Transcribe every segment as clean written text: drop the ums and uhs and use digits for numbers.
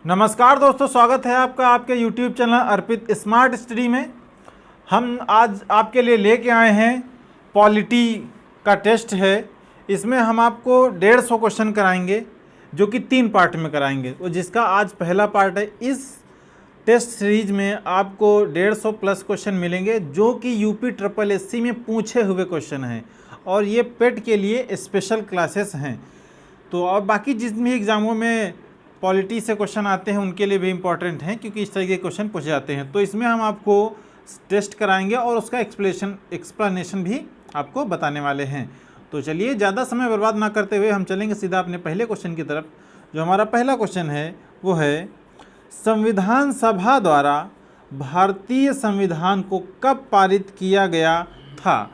नमस्कार दोस्तों, स्वागत है आपका आपके YouTube चैनल अर्पित स्मार्ट स्टडी में। हम आज आपके लिए लेके आए हैं पॉलिटी का टेस्ट है। इसमें हम आपको 150 क्वेश्चन कराएंगे जो कि 3 पार्ट में कराएंगे, और जिसका आज पहला पार्ट है। इस टेस्ट सीरीज में आपको 150 प्लस क्वेश्चन मिलेंगे जो कि UPSSC में पूछे हुए क्वेश्चन हैं, और ये पेट के लिए स्पेशल क्लासेस हैं। तो और बाकी जितने एग्ज़ामों में पॉलिटी से क्वेश्चन आते हैं उनके लिए भी इम्पॉर्टेंट हैं, क्योंकि इस तरह के क्वेश्चन पूछे जाते हैं। तो इसमें हम आपको टेस्ट कराएंगे और उसका एक्सप्लेनेशन भी आपको बताने वाले हैं। तो चलिए ज़्यादा समय बर्बाद ना करते हुए हम चलेंगे सीधा अपने पहले क्वेश्चन की तरफ। जो हमारा पहला क्वेश्चन है वो है, संविधान सभा द्वारा भारतीय संविधान को कब पारित किया गया था?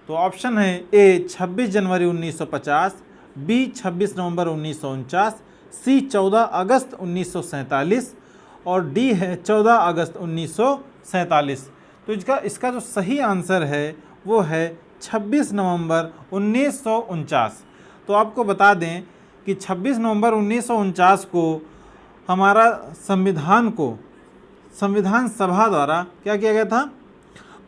तो ऑप्शन है ए 26 जनवरी 1950, बी 26 नवंबर 1949, सी 14 अगस्त 1947 और डी है 14 अगस्त 1947। तो इसका जो सही आंसर है वो है 26 नवंबर 1949। तो आपको बता दें कि 26 नवंबर 1949 को हमारा संविधान सभा द्वारा क्या किया गया था?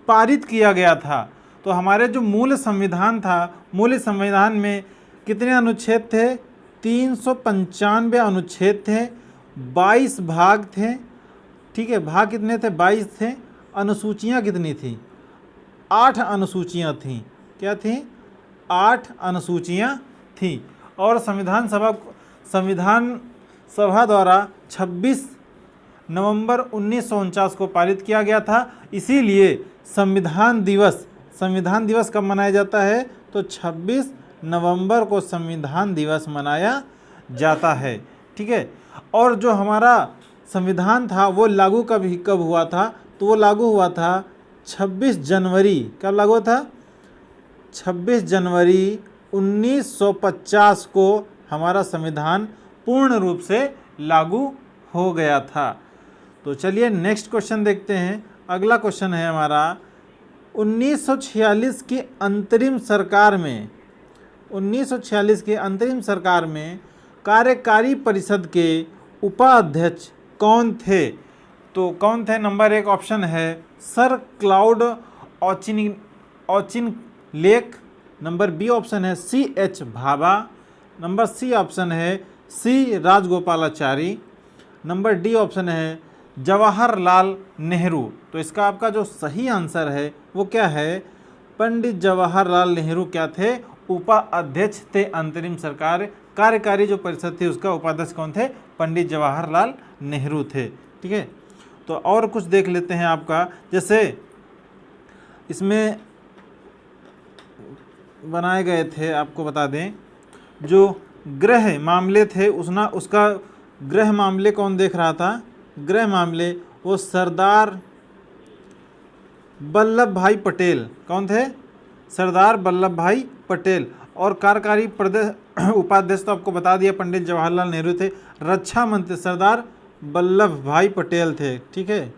पारित किया गया था। तो हमारे जो मूल संविधान था, मूल संविधान में कितने अनुच्छेद थे? 395 अनुच्छेद थे, 22 भाग थे। ठीक है, भाग कितने थे? 22 थे। अनुसूचियाँ कितनी थी? 8 अनुसूचियाँ थीं। क्या थीं? 8 अनुसूचियाँ थीं। और संविधान सभा द्वारा 26 नवंबर 1949 को पारित किया गया था। इसीलिए संविधान दिवस कब मनाया जाता है? तो 26 नवंबर को संविधान दिवस मनाया जाता है। ठीक है, और जो हमारा संविधान था वो लागू कब हुआ था? तो वो लागू हुआ था 26 जनवरी। कब लागू हुआ था? 26 जनवरी 1950 को हमारा संविधान पूर्ण रूप से लागू हो गया था। तो चलिए नेक्स्ट क्वेश्चन देखते हैं। अगला क्वेश्चन है हमारा, 1946 की अंतरिम सरकार में कार्यकारी परिषद के उपाध्यक्ष कौन थे? तो कौन थे? नंबर 1 ऑप्शन है sir Claude Auchinleck. Number B option है CH Bhabha. Number C option है C Rajagopalachari. Number D option है जवाहरलाल नेहरू। तो इसका आपका जो सही आंसर है वो क्या है? पंडित जवाहरलाल नेहरू क्या थे? उपाध्यक्ष थे। अंतरिम सरकार कार्यकारी जो परिषद थी उसका उपाध्यक्ष कौन थे? पंडित जवाहरलाल नेहरू थे। ठीक है, तो और कुछ देख लेते हैं आपका। जैसे इसमें बनाए गए थे, आपको बता दें, जो गृह मामले थे उसका गृह मामले कौन देख रहा था? गृह मामले वो सरदार वल्लभ भाई पटेल। कौन थे? सरदार वल्लभ भाई पटेल। और कार्यकारी उपाध्यक्ष तो आपको बता दिया, पंडित जवाहरलाल नेहरू थे। रक्षा मंत्री सरदार वल्लभ भाई पटेल थे। ठीक है,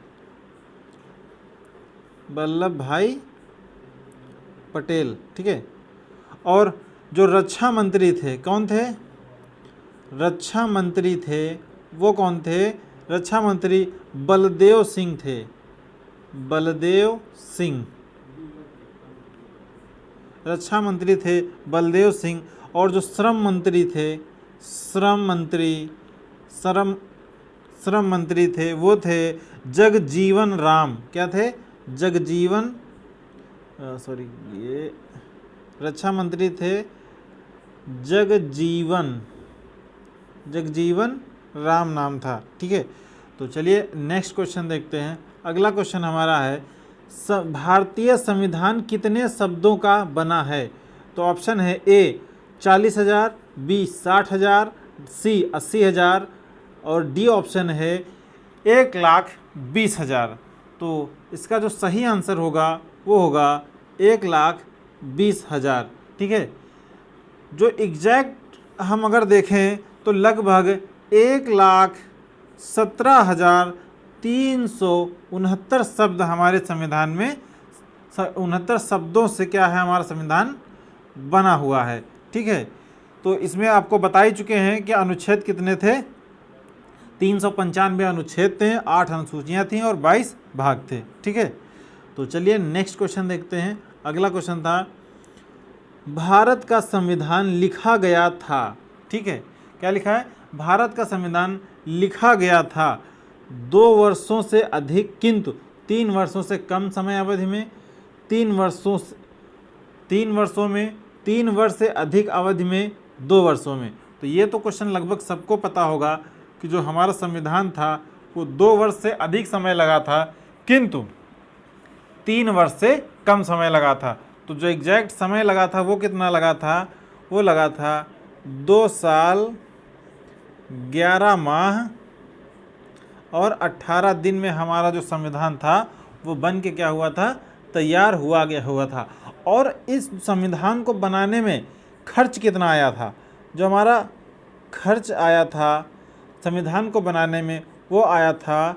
वल्लभ भाई पटेल। ठीक है, और जो रक्षा मंत्री थे कौन थे? रक्षा मंत्री थे वो कौन थे? रक्षा मंत्री बलदेव सिंह थे। बलदेव सिंह रक्षा मंत्री थे, बलदेव सिंह। और जो श्रम मंत्री थे वो थे जगजीवन राम। क्या थे? ये रक्षा मंत्री थे जगजीवन राम नाम था। ठीक है, तो चलिए नेक्स्ट क्वेश्चन देखते हैं। अगला क्वेश्चन हमारा है, भारतीय संविधान कितने शब्दों का बना है? तो ऑप्शन है ए 40,000, बी 60,000, सी 80,000 और डी ऑप्शन है 1,20,000। तो इसका जो सही आंसर होगा वो होगा 1,20,000। ठीक है, जो एग्जैक्ट हम अगर देखें तो लगभग 1,17,369 शब्द हमारे संविधान में 69 शब्दों से क्या है? हमारा संविधान बना हुआ है। ठीक है, तो इसमें आपको बता ही चुके हैं कि अनुच्छेद कितने थे? 395 अनुच्छेद थे, 8 अनुसूचियाँ थीं और 22 भाग थे। ठीक है, तो चलिए नेक्स्ट क्वेश्चन देखते हैं। अगला क्वेश्चन था, भारत का संविधान लिखा गया था। ठीक है, क्या लिखा है? भारत का संविधान लिखा गया था 2 वर्षों से अधिक किंतु 3 वर्षों से कम समय अवधि में, 3 वर्ष से अधिक अवधि में, 2 वर्षों में। तो ये तो क्वेश्चन लगभग सबको पता होगा कि जो हमारा संविधान था वो 2 वर्ष से अधिक समय लगा था किंतु 3 वर्ष से कम समय लगा था। तो जो एग्जैक्ट समय लगा था वो कितना लगा था? वो लगा था 2 साल 11 माह और 18 दिन में हमारा जो संविधान था वो बन के क्या हुआ था? तैयार हुआ था। और इस संविधान को बनाने में खर्च कितना आया था? जो हमारा खर्च आया था संविधान को बनाने में वो आया था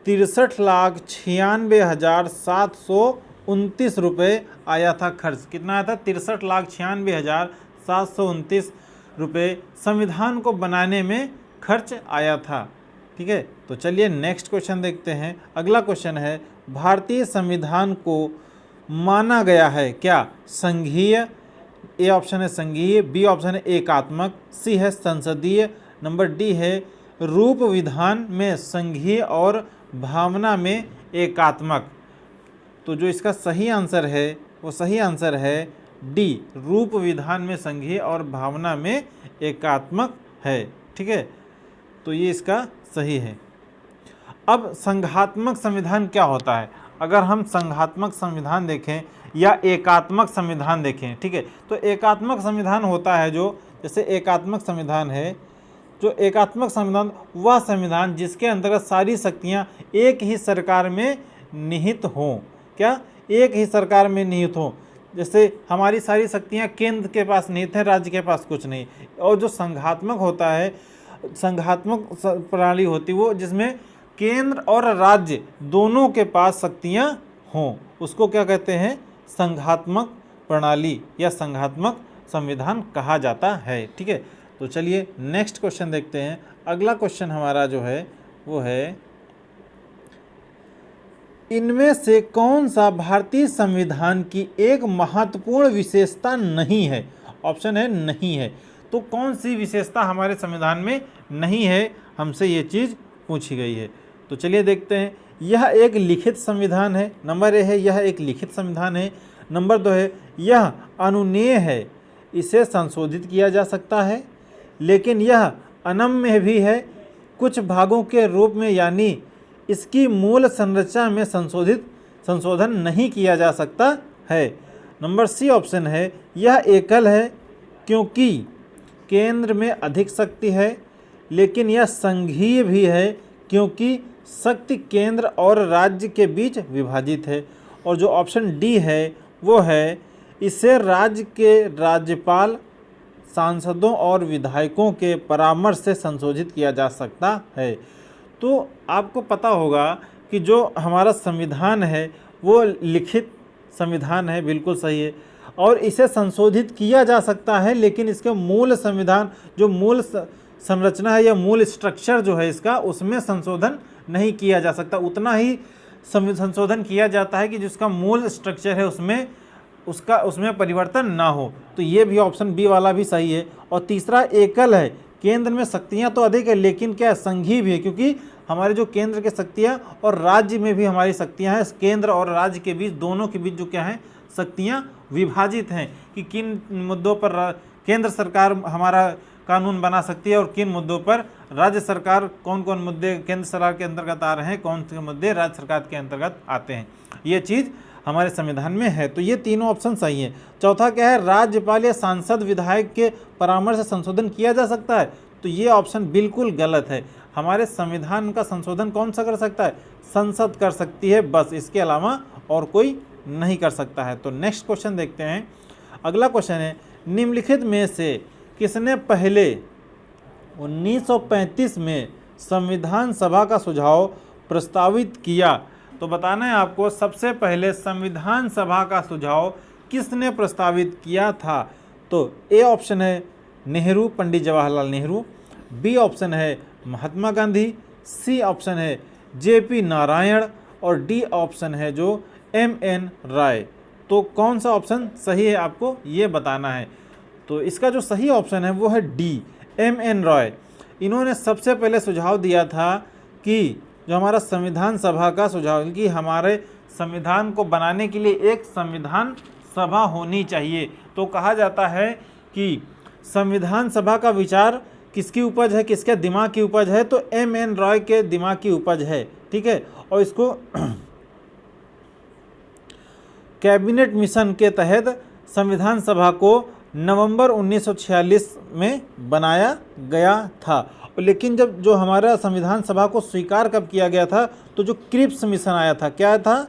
63,96,729 रुपये आया था खर्च। कितना आया था? 63,96,729 रुपये संविधान को बनाने में खर्च आया था। ठीक है, तो चलिए नेक्स्ट क्वेश्चन देखते हैं। अगला क्वेश्चन है, भारतीय संविधान को माना गया है क्या? संघीय, ए ऑप्शन है संघीय, बी ऑप्शन है एकात्मक, सी है संसदीय, नंबर डी है रूप विधान में संघीय और भावना में एकात्मक। तो जो इसका सही आंसर है वो सही आंसर है डी, रूप विधान में संघीय और भावना में एकात्मक है। ठीक है, तो ये इसका सही है। अब संघात्मक संविधान क्या होता है? अगर हम संघात्मक संविधान देखें या एकात्मक संविधान देखें, ठीक है, तो एकात्मक संविधान होता है जो, जैसे एकात्मक संविधान है, जो एकात्मक संविधान वह संविधान जिसके अंतर्गत सारी शक्तियां एक ही सरकार में निहित हों। क्या? एक ही सरकार में निहित हों। जैसे हमारी सारी शक्तियां केंद्र के पास निहित हैं, राज्य के पास कुछ नहीं। और जो संघात्मक होता है, संघात्मक प्रणाली होती है वो जिसमें केंद्र और राज्य दोनों के पास शक्तियां हों, उसको क्या कहते हैं? संघात्मक प्रणाली या संघात्मक संविधान कहा जाता है। ठीक है, तो चलिए नेक्स्ट क्वेश्चन देखते हैं। अगला क्वेश्चन हमारा जो है वो है, इनमें से कौन सा भारतीय संविधान की एक महत्वपूर्ण विशेषता नहीं है? ऑप्शन है नहीं है। तो कौन सी विशेषता हमारे संविधान में नहीं है, हमसे ये चीज़ पूछी गई है। तो चलिए देखते हैं। यह एक लिखित संविधान है, नंबर ए है यह एक लिखित संविधान है, नंबर 2 है यह अनुमेय है, इसे संशोधित किया जा सकता है, लेकिन यह अनम्य भी है कुछ भागों के रूप में, यानी इसकी मूल संरचना में संशोधन नहीं किया जा सकता है। नंबर सी ऑप्शन है यह एकल है क्योंकि केंद्र में अधिक शक्ति है, लेकिन यह संघीय भी है क्योंकि शक्ति केंद्र और राज्य के बीच विभाजित है। और जो ऑप्शन डी है वो है इसे राज्य के राज्यपाल, सांसदों और विधायकों के परामर्श से संशोधित किया जा सकता है। तो आपको पता होगा कि जो हमारा संविधान है वो लिखित संविधान है, बिल्कुल सही है, और इसे संशोधित किया जा सकता है, लेकिन इसके मूल संविधान जो मूल संरचना है या मूल स्ट्रक्चर जो है इसका, उसमें संशोधन नहीं किया जा सकता। उतना ही संशोधन किया जाता है कि जिसका मूल स्ट्रक्चर है उसमें परिवर्तन ना हो। तो ये भी ऑप्शन बी वाला भी सही है। और तीसरा एकल है, केंद्र में शक्तियाँ तो अधिक है लेकिन क्या संघीय भी है, क्योंकि हमारे जो केंद्र की शक्तियाँ और राज्य में भी हमारी शक्तियाँ हैं, केंद्र और राज्य के बीच, दोनों के बीच जो क्या है शक्तियाँ विभाजित हैं कि किन मुद्दों पर केंद्र सरकार हमारा कानून बना सकती है और किन मुद्दों पर राज्य सरकार, कौन कौन मुद्दे केंद्र सरकार के अंतर्गत आ रहे हैं, कौन से मुद्दे राज्य सरकार के अंतर्गत आते हैं, ये चीज़ हमारे संविधान में है। तो ये तीनों ऑप्शन सही है। चौथा क्या है, राज्यपाल या सांसद विधायक के परामर्श से संशोधन किया जा सकता है। तो ये ऑप्शन बिल्कुल गलत है। हमारे संविधान का संशोधन कौन सा कर सकता है? संसद कर सकती है, बस, इसके अलावा और कोई नहीं कर सकता है। तो नेक्स्ट क्वेश्चन देखते हैं। अगला क्वेश्चन है, निम्नलिखित में से किसने पहले 1935 में संविधान सभा का सुझाव प्रस्तावित किया? तो बताना है आपको सबसे पहले संविधान सभा का सुझाव किसने प्रस्तावित किया था। तो ए ऑप्शन है नेहरू, पंडित जवाहरलाल नेहरू, बी ऑप्शन है महात्मा गांधी, सी ऑप्शन है जेपी नारायण और डी ऑप्शन है जो एमएन राय। तो कौन सा ऑप्शन सही है आपको ये बताना है। तो इसका जो सही ऑप्शन है वो है डी, एमएन रॉय। इन्होंने सबसे पहले सुझाव दिया था कि जो हमारा संविधान सभा का सुझाव कि हमारे संविधान को बनाने के लिए एक संविधान सभा होनी चाहिए। तो कहा जाता है कि संविधान सभा का विचार किसकी उपज है, किसके दिमाग की उपज है, तो एमएन रॉय के दिमाग की उपज है। ठीक है, और इसको कैबिनेट मिशन के तहत संविधान सभा को नवंबर 1946 में बनाया गया था। लेकिन जब जो हमारा संविधान सभा को स्वीकार कब किया गया था, तो जो क्रिप्स मिशन आया था, क्या था,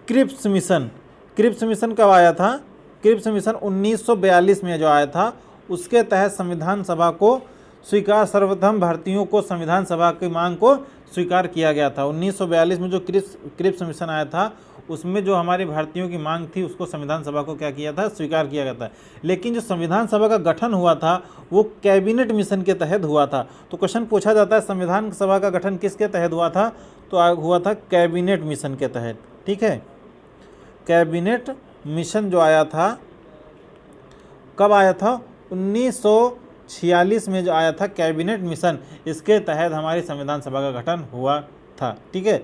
क्रिप्स मिशन। क्रिप्स मिशन कब आया था, क्रिप्स मिशन 1942 में जो आया था, उसके तहत संविधान सभा को स्वीकार, सर्वप्रथम भारतीयों को संविधान सभा की मांग को स्वीकार किया गया था। 1942 में जो क्रिप्स मिशन आया था, उसमें जो हमारे भारतीयों की मांग थी उसको संविधान सभा को क्या किया था, स्वीकार किया गया था। लेकिन जो संविधान सभा का गठन हुआ था वो कैबिनेट मिशन के तहत हुआ था। तो क्वेश्चन पूछा जाता है संविधान सभा का गठन किसके तहत हुआ था, तो हुआ था कैबिनेट मिशन के तहत। ठीक है, कैबिनेट मिशन जो आया था कब आया था, 1946 में जो आया था कैबिनेट मिशन, इसके तहत हमारी संविधान सभा का गठन हुआ था। ठीक है,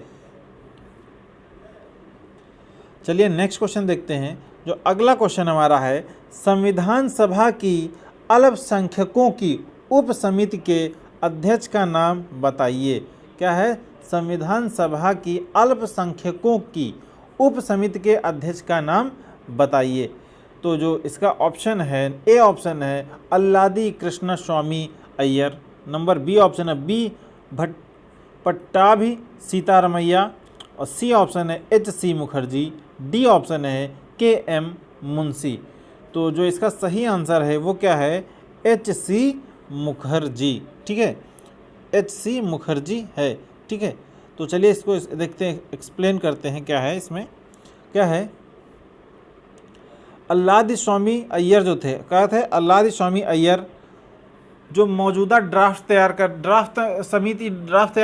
चलिए नेक्स्ट क्वेश्चन देखते हैं। जो अगला क्वेश्चन हमारा है, संविधान सभा की अल्पसंख्यकों की उप समिति के अध्यक्ष का नाम बताइए। क्या है, संविधान सभा की अल्पसंख्यकों की उप समिति के अध्यक्ष का नाम बताइए। तो जो इसका ऑप्शन है, ए ऑप्शन है अल्लादी कृष्ण स्वामी अय्यर, नंबर बी ऑप्शन है बी पट्टाभी सीतारमैया, और सी ऑप्शन है एच.सी. मुखर्जी, डी ऑप्शन है के.एम. मुंशी। तो जो इसका सही आंसर है वो क्या है, एच.सी. मुखर्जी। ठीक है, एच.सी. मुखर्जी है। ठीक है, तो चलिए इसको देखते हैं, एक्सप्लेन करते हैं क्या है इसमें। क्या है, अल्लादी स्वामी अय्यर जो थे, क्या थे, अल्लादी स्वामी अय्यर जो मौजूदा ड्राफ्ट तैयार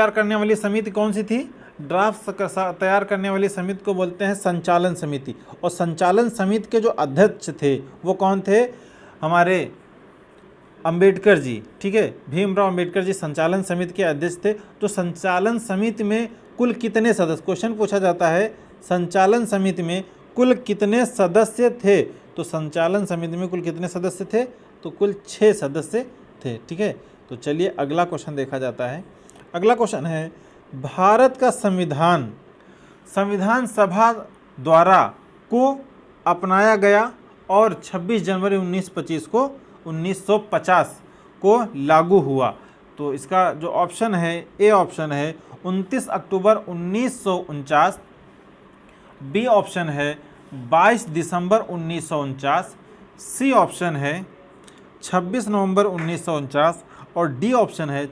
करने वाली समिति कौन सी थी, ड्राफ्ट तैयार करने वाली समिति को बोलते हैं संचालन समिति। और संचालन समिति के जो अध्यक्ष थे वो कौन थे, हमारे अंबेडकर जी। ठीक है, भीमराव अंबेडकर जी संचालन समिति के अध्यक्ष थे। तो संचालन समिति में कुल कितने सदस्य, क्वेश्चन पूछा जाता है संचालन समिति में कुल कितने सदस्य थे, तो संचालन समिति में कुल कितने सदस्य थे, तो कुल 6 सदस्य थे। ठीक है, तो चलिए अगला क्वेश्चन देखा जाता है। अगला क्वेश्चन है, भारत का संविधान संविधान सभा द्वारा को अपनाया गया और 26 जनवरी 1950 को लागू हुआ। तो इसका जो ऑप्शन है, ए ऑप्शन है 29 अक्टूबर 1949, बी ऑप्शन है 22 दिसंबर 1949, सी ऑप्शन है 26 नवंबर 1949 और डी ऑप्शन है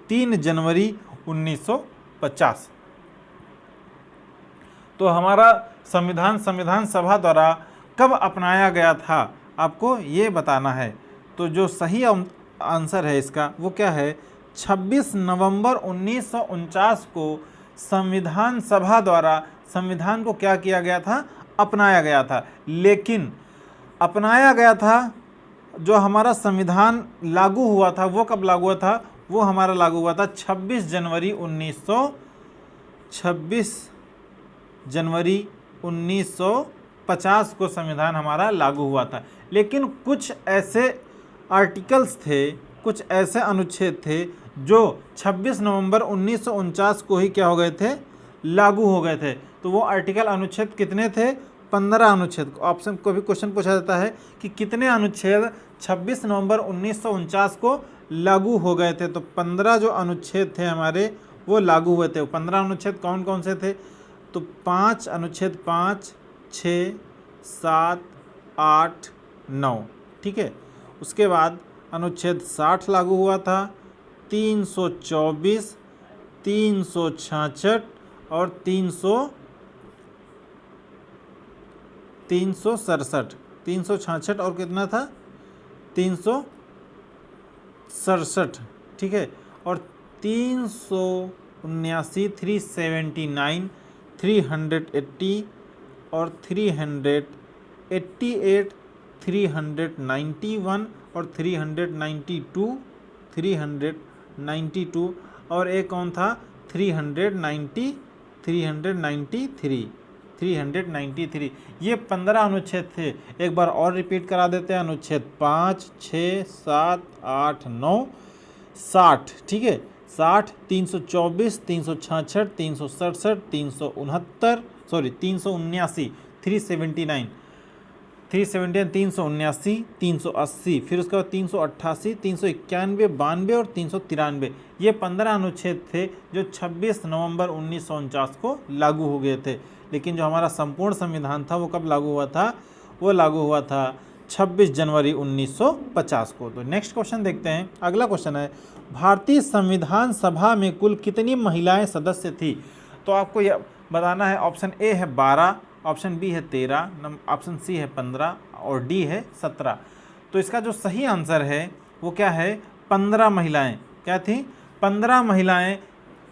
3 जनवरी 1950। तो हमारा संविधान सभा द्वारा कब अपनाया गया था, आपको ये बताना है। तो जो सही आंसर है इसका वो क्या है, 26 नवंबर 1949 को संविधान सभा द्वारा संविधान को क्या किया गया था, अपनाया गया था। लेकिन अपनाया गया था, जो हमारा संविधान लागू हुआ था वो कब लागू हुआ था, वो हमारा लागू हुआ था 26 जनवरी 1950 को संविधान हमारा लागू हुआ था। लेकिन कुछ ऐसे आर्टिकल्स थे, कुछ ऐसे अनुच्छेद थे जो 26 नवंबर 1949 को ही क्या हो गए थे, लागू हो गए थे। तो वो आर्टिकल अनुच्छेद कितने थे, 15 अनुच्छेद। ऑप्शन को भी क्वेश्चन पूछा जाता है कि कितने अनुच्छेद 26 नवंबर 1949 को लागू हो गए थे। तो 15 जो अनुच्छेद थे हमारे वो लागू हुए थे। 15 अनुच्छेद कौन कौन से थे, तो 5 अनुच्छेद 5, 6, 7, 8, 9। ठीक है, उसके बाद अनुच्छेद 60 लागू हुआ था, 324, 366 और 367, 366 और कितना था, 367। ठीक है, और 379, 379, 380 और 388, 391 और 392, 392 और एक कौन था 393, 393। ये 15 अनुच्छेद थे। एक बार और रिपीट करा देते हैं। अनुच्छेद 5, 6, 7, 8, 9, 60, ठीक है, 60, 324, 366, 367, 369, सॉरी 379, 379, 379, 380, फिर उसके बाद 388, 391, 92 और 393। ये 15 अनुच्छेद थे जो 26 नवंबर 1949 को लागू हो गए थे। लेकिन जो हमारा संपूर्ण संविधान था वो कब लागू हुआ था? वो लागू हुआ था 26 जनवरी 1950 को। तो नेक्स्ट क्वेश्चन देखते हैं। अगला क्वेश्चन है, भारतीय संविधान सभा में कुल कितनी महिलाएं सदस्य थी? तो आपको यह बताना है। ऑप्शन ए है 12, ऑप्शन बी है 13, ऑप्शन सी है 15 और डी है 17। तो इसका जो सही आंसर है वो क्या है? 15 महिलाएं। क्या थी? 15 महिलाएं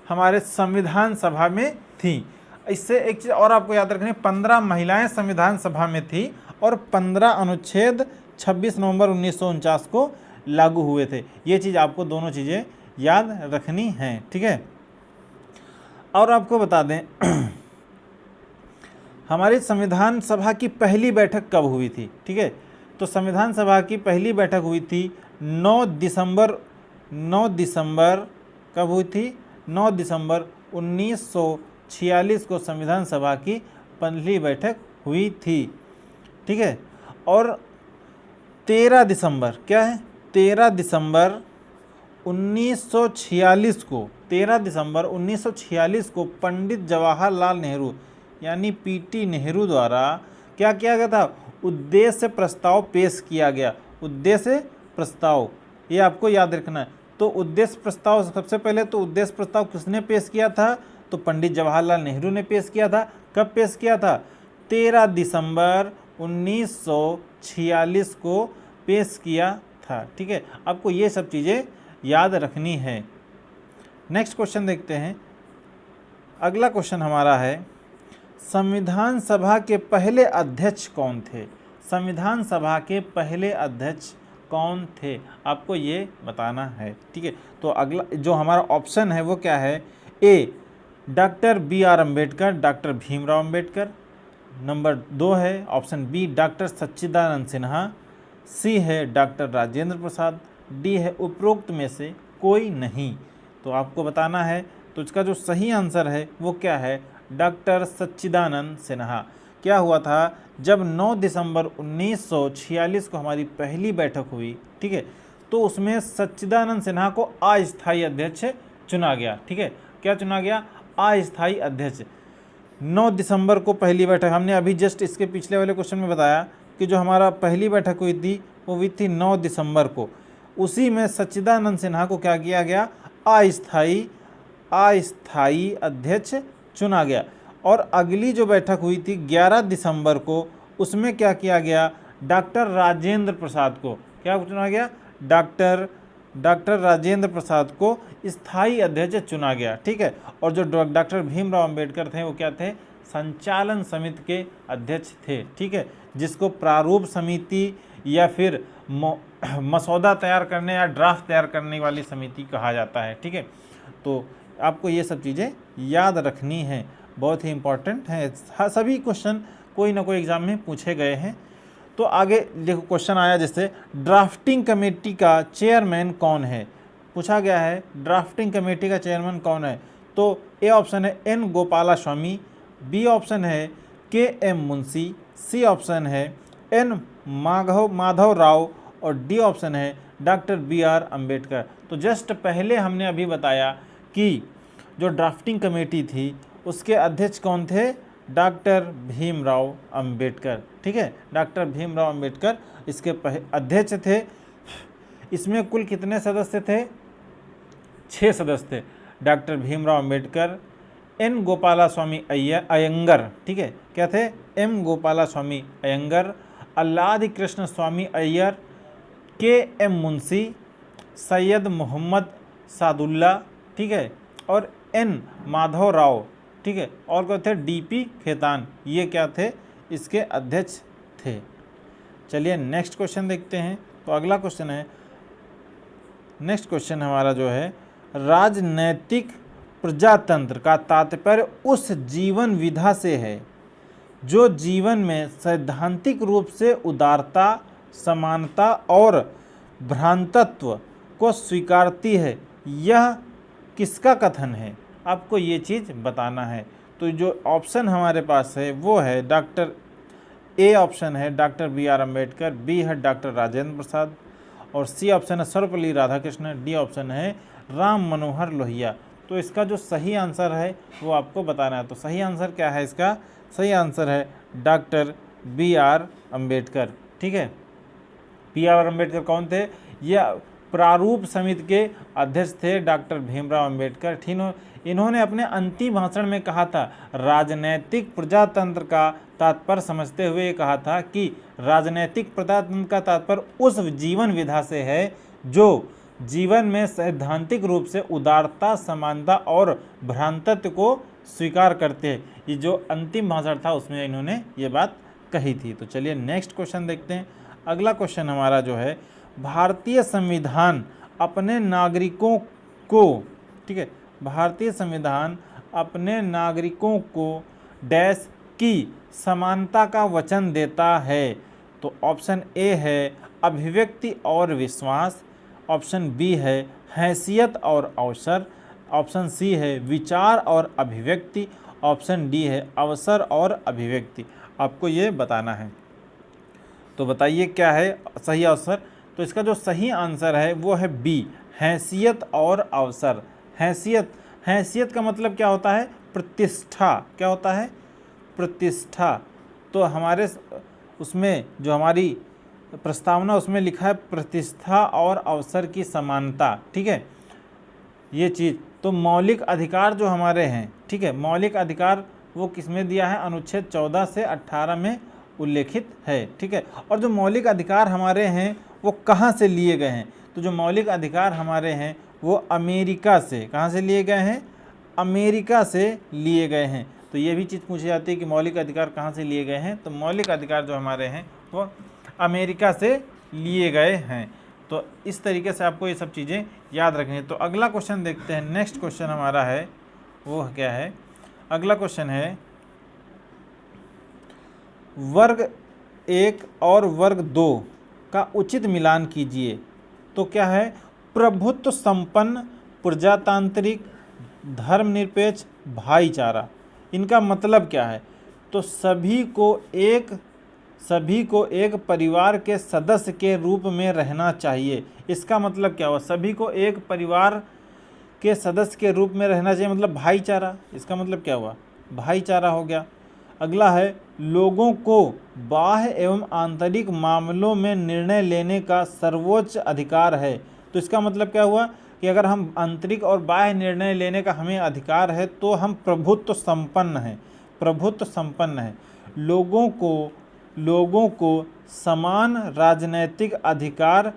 हमारे संविधान सभा में थी। इससे एक चीज़ और आपको याद रखनी है, 15 महिलाएं संविधान सभा में थी और 15 अनुच्छेद 26 नवंबर 1949 को लागू हुए थे। ये चीज़ आपको दोनों चीज़ें याद रखनी हैं, ठीक है। और आपको बता दें हमारी संविधान सभा की पहली बैठक कब हुई थी? ठीक है, तो संविधान सभा की पहली बैठक हुई थी 9 दिसंबर कब हुई थी? 9 दिसंबर 1946 को संविधान सभा की पहली बैठक हुई थी, ठीक है। और 13 दिसंबर, क्या है? 13 दिसंबर 1946 को 13 दिसंबर 1946 को पंडित जवाहरलाल नेहरू यानी पीटी नेहरू द्वारा क्या किया गया था? उद्देश्य प्रस्ताव पेश किया गया। उद्देश्य प्रस्ताव, ये आपको याद रखना है। तो उद्देश्य प्रस्ताव, सबसे पहले तो उद्देश्य प्रस्ताव किसने पेश किया था? तो पंडित जवाहरलाल नेहरू ने पेश किया था। कब पेश किया था? 13 दिसंबर 1946 को पेश किया था, ठीक है। आपको ये सब चीज़ें याद रखनी है। नेक्स्ट क्वेश्चन देखते हैं। अगला क्वेश्चन हमारा है, संविधान सभा के पहले अध्यक्ष कौन थे? संविधान सभा के पहले अध्यक्ष कौन थे? आपको ये बताना है, ठीक है। तो अगला जो हमारा ऑप्शन है वो क्या है? A doctor BR Ambedkar, doctor Bhimrao Ambedkar. Number 2 है option B doctor Sachchidanand Sinha. C है डॉक्टर राजेंद्र प्रसाद। डी है उपरोक्त में से कोई नहीं। तो आपको बताना है। तो इसका जो सही आंसर है वो क्या है? डॉक्टर सच्चिदानंद सिन्हा। क्या हुआ था? जब 9 दिसंबर 1946 को हमारी पहली बैठक हुई, ठीक है, तो उसमें सच्चिदानंद सिन्हा को अस्थायी अध्यक्ष चुना गया, ठीक है। क्या चुना गया? अस्थायी अध्यक्ष। 9 दिसंबर को पहली बैठक, हमने अभी जस्ट इसके पिछले वाले क्वेश्चन में बताया कि जो हमारा पहली बैठक हुई थी वो हुई थी 9 दिसंबर को। उसी में सच्चिदानंद सिन्हा को क्या किया गया? अस्थायी अध्यक्ष चुना गया। और अगली जो बैठक हुई थी 11 दिसंबर को, उसमें क्या किया गया? डॉक्टर राजेंद्र प्रसाद को क्या चुना गया? डॉक्टर राजेंद्र प्रसाद को स्थायी अध्यक्ष चुना गया, ठीक है। और जो डॉक्टर भीमराव अम्बेडकर थे वो क्या थे? संचालन समिति के अध्यक्ष थे, ठीक है, जिसको प्रारूप समिति या फिर मसौदा तैयार करने या ड्राफ्ट तैयार करने वाली समिति कहा जाता है, ठीक है। तो आपको ये सब चीज़ें याद रखनी है, बहुत ही इम्पॉर्टेंट है। सभी क्वेश्चन कोई ना कोई एग्जाम में पूछे गए हैं। तो आगे देखो क्वेश्चन आया, जैसे ड्राफ्टिंग कमेटी का चेयरमैन कौन है? पूछा गया है ड्राफ्टिंग कमेटी का चेयरमैन कौन है? तो ए ऑप्शन है N गोपाला स्वामी, बी ऑप्शन है KM मुंशी, सी ऑप्शन है N माधव राव और डी ऑप्शन है डॉक्टर BR अम्बेडकर। तो जस्ट पहले हमने अभी बताया कि जो ड्राफ्टिंग कमेटी थी उसके अध्यक्ष कौन थे? डॉक्टर भीमराव अम्बेडकर, ठीक है। डॉक्टर भीमराव अम्बेडकर इसके अध्यक्ष थे। इसमें कुल कितने सदस्य थे? 6 सदस्य थे। डॉक्टर भीमराव अम्बेडकर, N गोपाला स्वामी अयंगर, ठीक है, क्या थे? M गोपाला स्वामी अयंगर, अल्लादी कृष्ण स्वामी अय्यर, KM मुंशी, सैयद मोहम्मद सादुल्ला, ठीक है, और एन माधव राव, ठीक है, और क्या थे, डीपी खेतान, ये क्या थे, इसके अध्यक्ष थे। चलिए नेक्स्ट क्वेश्चन देखते हैं। तो अगला क्वेश्चन है, नेक्स्ट क्वेश्चन हमारा जो है, राजनैतिक प्रजातंत्र का तात्पर्य उस जीवन विधा से है जो जीवन में सैद्धांतिक रूप से उदारता, समानता और भ्रांतत्व को स्वीकारती है। यह किसका कथन है? आपको ये चीज़ बताना है। तो जो ऑप्शन हमारे पास है वो है डॉक्टर ए ऑप्शन है डॉक्टर बी.आर. अम्बेडकर, बी है डॉक्टर राजेंद्र प्रसाद, और सी ऑप्शन है सर्वपल्ली राधाकृष्णन, डी ऑप्शन है राम मनोहर लोहिया। तो इसका जो सही आंसर है वो आपको बताना है। तो सही आंसर क्या है इसका? सही आंसर है डॉक्टर बी.आर. अम्बेडकर। ठीक है, बी.आर. अम्बेडकर कौन थे? यह प्रारूप समिति के अध्यक्ष थे डॉक्टर भीमराव अम्बेडकर। ठीक, इन्होंने अपने अंतिम भाषण में कहा था, राजनैतिक प्रजातंत्र का तात्पर्य समझते हुए कहा था कि राजनैतिक प्रजातंत्र का तात्पर्य उस जीवन विधा से है जो जीवन में सैद्धांतिक रूप से उदारता, समानता और भ्रांतत्व को स्वीकार करते हैं। ये जो अंतिम भाषण था उसमें इन्होंने ये बात कही थी। तो चलिए नेक्स्ट क्वेश्चन देखते हैं। अगला क्वेश्चन हमारा जो है, भारतीय संविधान अपने नागरिकों को, ठीक है, भारतीय संविधान अपने नागरिकों को डैश की समानता का वचन देता है। तो ऑप्शन ए है अभिव्यक्ति और विश्वास, ऑप्शन बी है हैसियत और अवसर, ऑप्शन सी है विचार और अभिव्यक्ति, ऑप्शन डी है अवसर और अभिव्यक्ति। आपको ये बताना है। तो बताइए क्या है सही अवसर? तो इसका जो सही आंसर है वो है बी, हैसियत और अवसर। हैसियत, हैसियत का मतलब क्या होता है? प्रतिष्ठा। क्या होता है? प्रतिष्ठा। तो हमारे उसमें जो हमारी प्रस्तावना उसमें लिखा है प्रतिष्ठा और अवसर की समानता। ठीक है, ये चीज़। तो मौलिक अधिकार जो हमारे हैं, ठीक है, मौलिक अधिकार वो किसमें दिया है? अनुच्छेद 14 से 18 में उल्लेखित है। ठीक है, और जो मौलिक अधिकार हमारे हैं वो कहाँ से लिए गए हैं? तो जो मौलिक अधिकार हमारे हैं वो अमेरिका से, कहाँ से लिए गए हैं? अमेरिका से लिए गए हैं। तो ये भी चीज़ पूछी जाती है कि मौलिक अधिकार कहाँ से लिए गए हैं? तो मौलिक अधिकार जो हमारे हैं वो अमेरिका से लिए गए हैं। तो इस तरीके से आपको ये सब चीज़ें याद रखनी है। तो अगला क्वेश्चन देखते हैं। नेक्स्ट क्वेश्चन हमारा है वो क्या है? अगला क्वेश्चन है, वर्ग 1 और वर्ग 2 का उचित मिलान कीजिए। तो क्या है? प्रभुत्व संपन्न, प्रजातांत्रिक, धर्मनिरपेक्ष, भाईचारा। इनका मतलब क्या है? तो सभी को एक परिवार के सदस्य के रूप में रहना चाहिए। इसका मतलब क्या हुआ? सभी को एक परिवार के सदस्य के रूप में रहना चाहिए, मतलब भाईचारा। इसका मतलब क्या हुआ? भाईचारा हो गया। अगला है, लोगों को बाह्य एवं आंतरिक मामलों में निर्णय लेने का सर्वोच्च अधिकार है। तो इसका मतलब क्या हुआ कि अगर हम आंतरिक और बाह्य निर्णय लेने का हमें अधिकार है तो हम प्रभुत्व संपन्न हैं, प्रभुत्व संपन्न है। लोगों को समान राजनैतिक अधिकार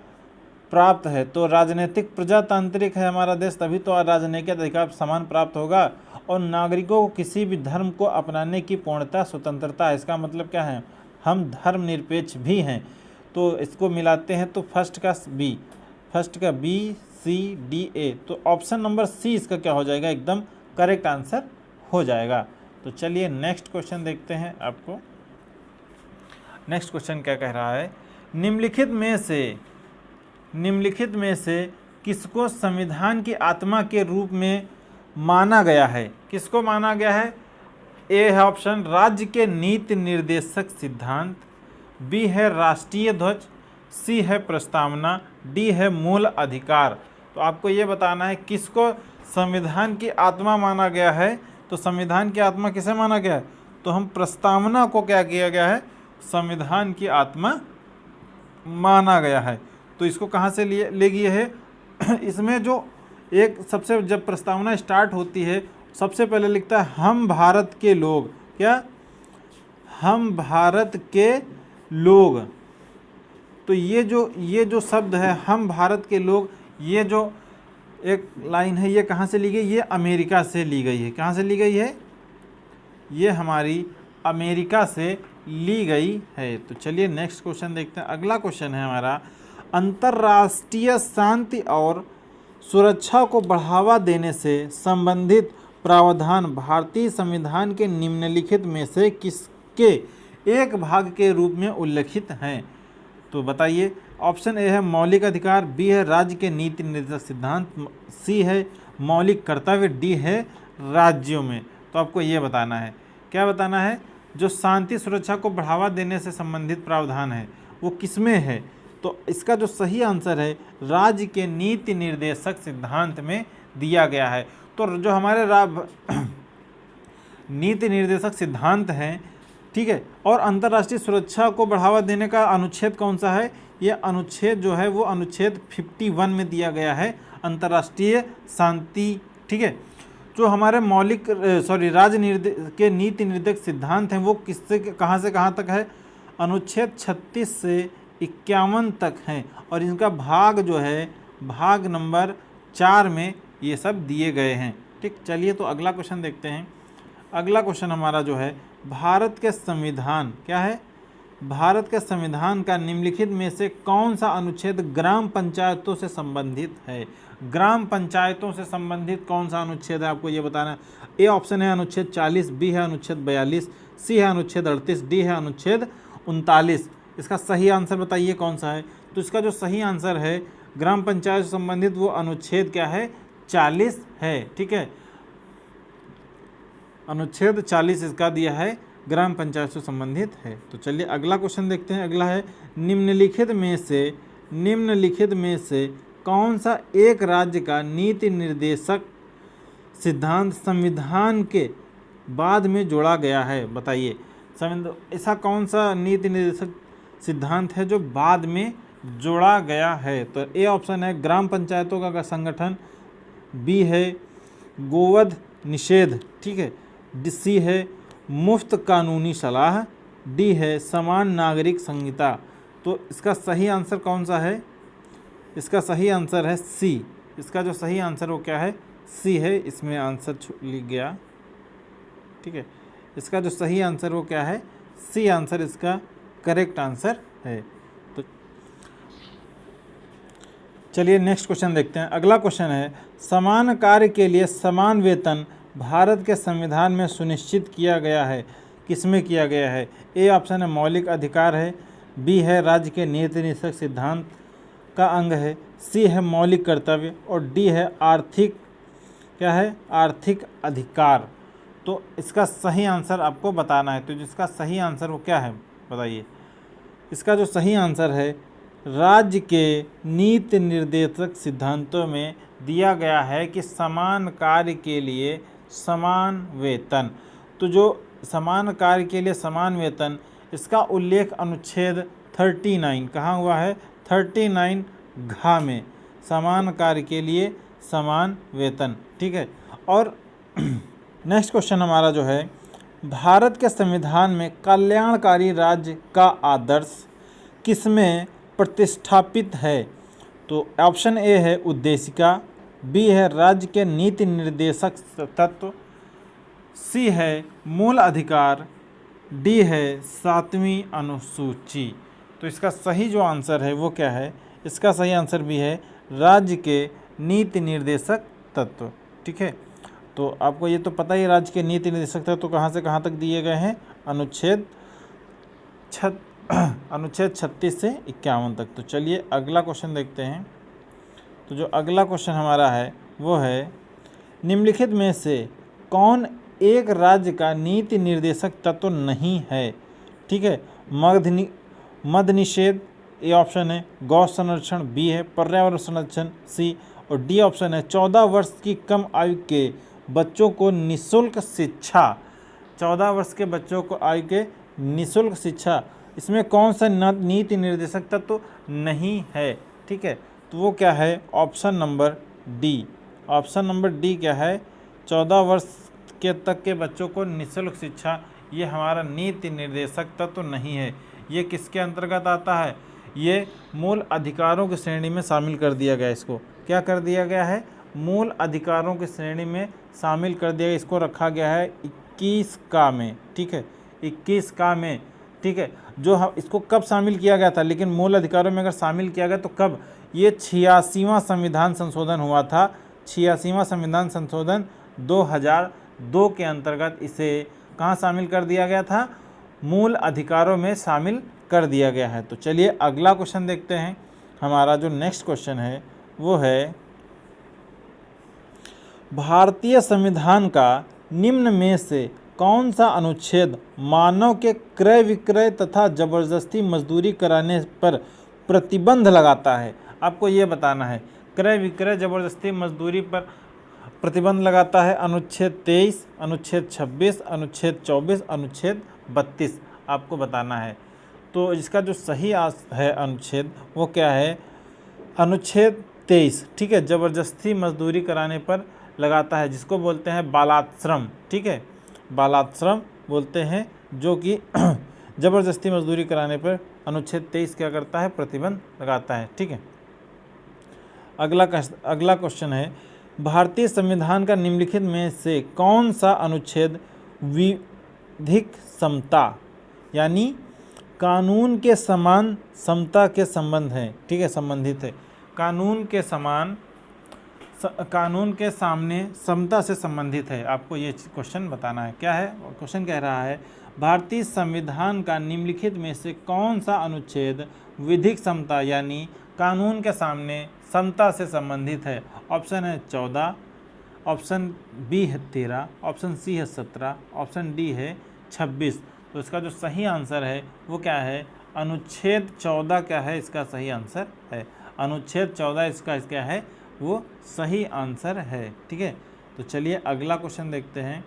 प्राप्त है। तो राजनीतिक प्रजातांत्रिक है हमारा देश, तभी तो राजनीतिक अधिकार समान प्राप्त होगा। और नागरिकों को किसी भी धर्म को अपनाने की पूर्णता, स्वतंत्रता है। इसका मतलब क्या है? हम धर्मनिरपेक्ष भी हैं। तो इसको मिलाते हैं तो फर्स्ट का बी, सी, डी, ए। तो ऑप्शन नंबर सी इसका क्या हो जाएगा? एकदम करेक्ट आंसर हो जाएगा। तो चलिए नेक्स्ट क्वेश्चन देखते हैं। आपको नेक्स्ट क्वेश्चन क्या कह रहा है? निम्नलिखित में से किसको संविधान की आत्मा के रूप में माना गया है? किसको माना गया है? ए है ऑप्शन राज्य के नीति निर्देशक सिद्धांत, बी है राष्ट्रीय ध्वज, सी है प्रस्तावना, डी है मूल अधिकार। तो आपको ये बताना है किसको संविधान की आत्मा माना गया है। तो संविधान की आत्मा किसे माना गया है? तो हम प्रस्तावना को क्या किया गया है? संविधान की आत्मा माना गया है। तो इसको कहाँ से ले गए है? इसमें जो एक सबसे जब प्रस्तावना स्टार्ट होती है सबसे पहले लिखता है हम भारत के लोग। क्या? हम भारत के लोग। तो ये जो शब्द है हम भारत के लोग, ये जो एक लाइन है, ये कहाँ से ली गई? ये अमेरिका से ली गई है। कहाँ से ली गई है? ये हमारी अमेरिका से ली गई है। तो चलिए नेक्स्ट क्वेश्चन देखते हैं। अगला क्वेश्चन है हमारा, अंतर्राष्ट्रीय शांति और सुरक्षा को बढ़ावा देने से संबंधित प्रावधान भारतीय संविधान के निम्नलिखित में से किसके एक भाग के रूप में उल्लिखित हैं? तो बताइए। ऑप्शन ए है मौलिक अधिकार, बी है राज्य के नीति निर्देशक सिद्धांत, सी है मौलिक कर्तव्य, डी है राज्यों में। तो आपको ये बताना है, क्या बताना है? जो शांति सुरक्षा को बढ़ावा देने से संबंधित प्रावधान है वो किसमें है? तो इसका जो सही आंसर है राज्य के नीति निर्देशक सिद्धांत में दिया गया है। तो जो हमारे नीति निर्देशक सिद्धांत हैं, ठीक है, और अंतर्राष्ट्रीय सुरक्षा को बढ़ावा देने का अनुच्छेद कौन सा है? ये अनुच्छेद जो है वो अनुच्छेद 51 में दिया गया है, अंतर्राष्ट्रीय शांति, ठीक है। जो हमारे राज्य के नीति निर्देशक सिद्धांत हैं वो किससे कहाँ से कहाँ तक है? अनुच्छेद 36 से 51 तक हैं, और इनका भाग जो है भाग नंबर 4 में ये सब दिए गए हैं, ठीक। चलिए तो अगला क्वेश्चन देखते हैं। अगला क्वेश्चन हमारा जो है, भारत के संविधान, क्या है? भारत के संविधान का निम्नलिखित में से कौन सा अनुच्छेद ग्राम पंचायतों से संबंधित है? ग्राम पंचायतों से संबंधित कौन सा अनुच्छेद है, आपको ये बताना है। ए ऑप्शन है अनुच्छेद 40, बी है अनुच्छेद 42, सी है अनुच्छेद 38, डी है अनुच्छेद 39। इसका सही आंसर बताइए कौन सा है? तो इसका जो सही आंसर है ग्राम पंचायत से संबंधित वो अनुच्छेद क्या है? 40 है, ठीक है। अनुच्छेद 40 इसका दिया है, ग्राम पंचायत से संबंधित है। तो चलिए अगला क्वेश्चन देखते हैं। अगला है, निम्नलिखित में से कौन सा एक राज्य का नीति निर्देशक सिद्धांत संविधान के बाद में जोड़ा गया है? बताइए। ऐसा कौन सा नीति निर्देशक सिद्धांत है जो बाद में जोड़ा गया है? तो ए ऑप्शन है ग्राम पंचायतों का संगठन, बी है गोवध निषेध, ठीक है, सी है मुफ्त कानूनी सलाह, डी है समान नागरिक संहिता। तो इसका सही आंसर कौन सा है? इसका सही आंसर है सी। इसका जो सही आंसर वो क्या है? सी है। इसमें आंसर लिख गया, ठीक है। इसका जो सही आंसर वो क्या है? सी आंसर इसका करेक्ट आंसर है। तो चलिए नेक्स्ट क्वेश्चन देखते हैं। अगला क्वेश्चन है, समान कार्य के लिए समान वेतन भारत के संविधान में सुनिश्चित किया गया है, किसमें किया गया है? ए ऑप्शन है मौलिक अधिकार है, बी है राज्य के नीति निर्देशक सिद्धांत का अंग है, सी है मौलिक कर्तव्य, और डी है आर्थिक, क्या है? आर्थिक अधिकार। तो इसका सही आंसर आपको बताना है। तो जिसका सही आंसर वो क्या है बताइए। इसका जो सही आंसर है राज्य के नीति निर्देशक सिद्धांतों में दिया गया है कि समान कार्य के लिए समान वेतन। तो जो समान कार्य के लिए समान वेतन, इसका उल्लेख अनुच्छेद 39 कहाँ हुआ है? 39 घ में, समान कार्य के लिए समान वेतन, ठीक है। और नेक्स्ट क्वेश्चन हमारा जो है, भारत के संविधान में कल्याणकारी राज्य का आदर्श किसमें प्रतिष्ठापित है? तो ऑप्शन ए है उद्देशिका, बी है राज्य के नीति निर्देशक तत्व, सी है मूल अधिकार, डी है 7वीं अनुसूची। तो इसका सही जो आंसर है वो क्या है? इसका सही आंसर भी है राज्य के नीति निर्देशक तत्व, ठीक है। तो आपको ये तो पता ही, राज्य के नीति निर्देशक तत्व तो कहाँ से कहाँ तक दिए गए हैं? अनुच्छेद 36 से 51 तक। तो चलिए अगला क्वेश्चन देखते हैं। तो जो अगला क्वेश्चन हमारा है वो है, निम्नलिखित में से कौन एक राज्य का नीति निर्देशक तत्व नहीं है? ठीक है, मद्य निषेध ए ऑप्शन है, गौ संरक्षण बी है, पर्यावरण संरक्षण सी, और डी ऑप्शन है 14 वर्ष की कम आयु के बच्चों को निःशुल्क शिक्षा। 14 वर्ष के बच्चों को आयु के निःशुल्क शिक्षा, इसमें कौन सा नीति निर्देशक तत्व नहीं है? ठीक है, तो वो क्या है? Option number D. Option number D क्या है? 14 वर्ष के तक के बच्चों को निःशुल्क शिक्षा, ये हमारा नीति निर्देशक तत्व नहीं है। ये किसके अंतर्गत आता है? ये मूल अधिकारों की श्रेणी में शामिल कर दिया गया। इसको क्या कर दिया गया है? मूल अधिकारों की श्रेणी में शामिल कर दिया, इसको रखा गया है 21 का में, ठीक है, 21 का में, ठीक है। जो हम इसको कब शामिल किया गया था, लेकिन मूल अधिकारों में अगर शामिल किया गया तो कब, ये 86वां संविधान संशोधन हुआ था, 86वां संविधान संशोधन 2002 के अंतर्गत इसे कहाँ शामिल कर दिया गया था, मूल अधिकारों में शामिल कर दिया गया है। तो चलिए अगला क्वेश्चन देखते हैं। हमारा जो नेक्स्ट क्वेश्चन है वो है, भारतीय संविधान का निम्न में से कौन सा अनुच्छेद मानव के क्रय विक्रय तथा जबरदस्ती मजदूरी कराने पर प्रतिबंध लगाता है। आपको ये बताना है, क्रय विक्रय जबरदस्ती मजदूरी पर प्रतिबंध लगाता है अनुच्छेद 23, अनुच्छेद 26, अनुच्छेद 24, अनुच्छेद 32 आपको बताना है। तो इसका जो सही है अनुच्छेद वो क्या है, अनुच्छेद 23, ठीक है, जबरदस्ती मजदूरी कराने पर लगाता है, जिसको बोलते हैं बालाश्रम, ठीक है, बालाश्रम बोलते हैं, जो कि जबरदस्ती मजदूरी कराने पर अनुच्छेद 23 क्या करता है, प्रतिबंध लगाता है, ठीक है। अगला क्वेश्चन है, भारतीय संविधान का निम्नलिखित में से कौन सा अनुच्छेद विधिक समता यानी कानून के समान समता के संबंध है, ठीक है, संबंधित है, कानून के सामने समता से संबंधित है। आपको ये क्वेश्चन बताना है, क्या है क्वेश्चन, कह रहा है भारतीय संविधान का निम्नलिखित में से कौन सा अनुच्छेद विधिक समता यानी कानून के सामने समता से संबंधित है। ऑप्शन है 14, ऑप्शन बी है 13, ऑप्शन सी है 17, ऑप्शन डी है 26। तो इसका जो सही आंसर है वो क्या है, अनुच्छेद 14 क्या है, इसका सही आंसर है, अनुच्छेद 14 इसका क्या है, वो सही आंसर है, ठीक है। तो चलिए अगला क्वेश्चन देखते हैं।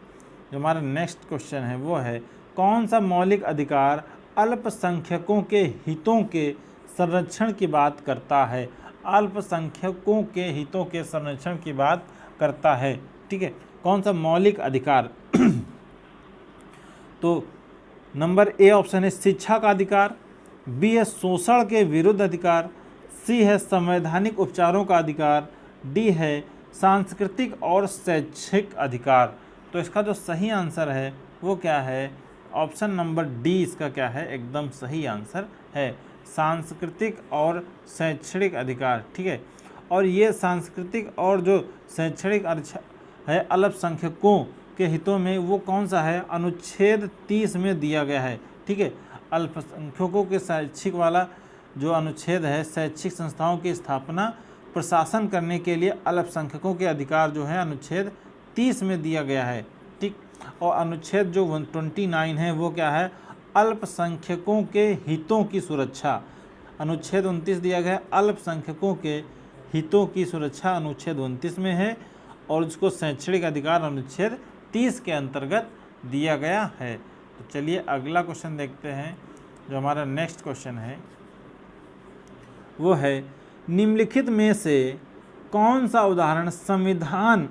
जो हमारा नेक्स्ट क्वेश्चन है वो है, कौन सा मौलिक अधिकार अल्पसंख्यकों के हितों के संरक्षण की बात करता है, अल्पसंख्यकों के हितों के संरक्षण की बात करता है, ठीक है, कौन सा मौलिक अधिकार। तो नंबर ए ऑप्शन है शिक्षा का अधिकार, बी है शोषण के विरुद्ध अधिकार, सी है संवैधानिक उपचारों का अधिकार, डी है सांस्कृतिक और शैक्षिक अधिकार। तो इसका जो सही आंसर है वो क्या है, ऑप्शन नंबर डी इसका क्या है, एकदम सही आंसर है, सांस्कृतिक और शैक्षणिक अधिकार, ठीक है। और ये सांस्कृतिक और जो शैक्षणिक है अल्पसंख्यकों के हितों में, वो कौन सा है, अनुच्छेद 30 में दिया गया है, ठीक है। अल्पसंख्यकों के शैक्षिक वाला जो अनुच्छेद है, शैक्षिक संस्थाओं की स्थापना प्रशासन करने के लिए अल्पसंख्यकों के अधिकार जो है अनुच्छेद 30 में दिया गया है, ठीक। और अनुच्छेद जो 129 है वो क्या है, अल्पसंख्यकों के हितों की सुरक्षा, अनुच्छेद 29 दिया गया है, अल्पसंख्यकों के हितों की सुरक्षा अनुच्छेद 29 में है, और उसको शैक्षणिक अधिकार अनुच्छेद 30 के अंतर्गत दिया गया है। तो चलिए अगला क्वेश्चन देखते हैं। जो हमारा नेक्स्ट क्वेश्चन है वो है, निम्नलिखित में से कौन सा उदाहरण संविधान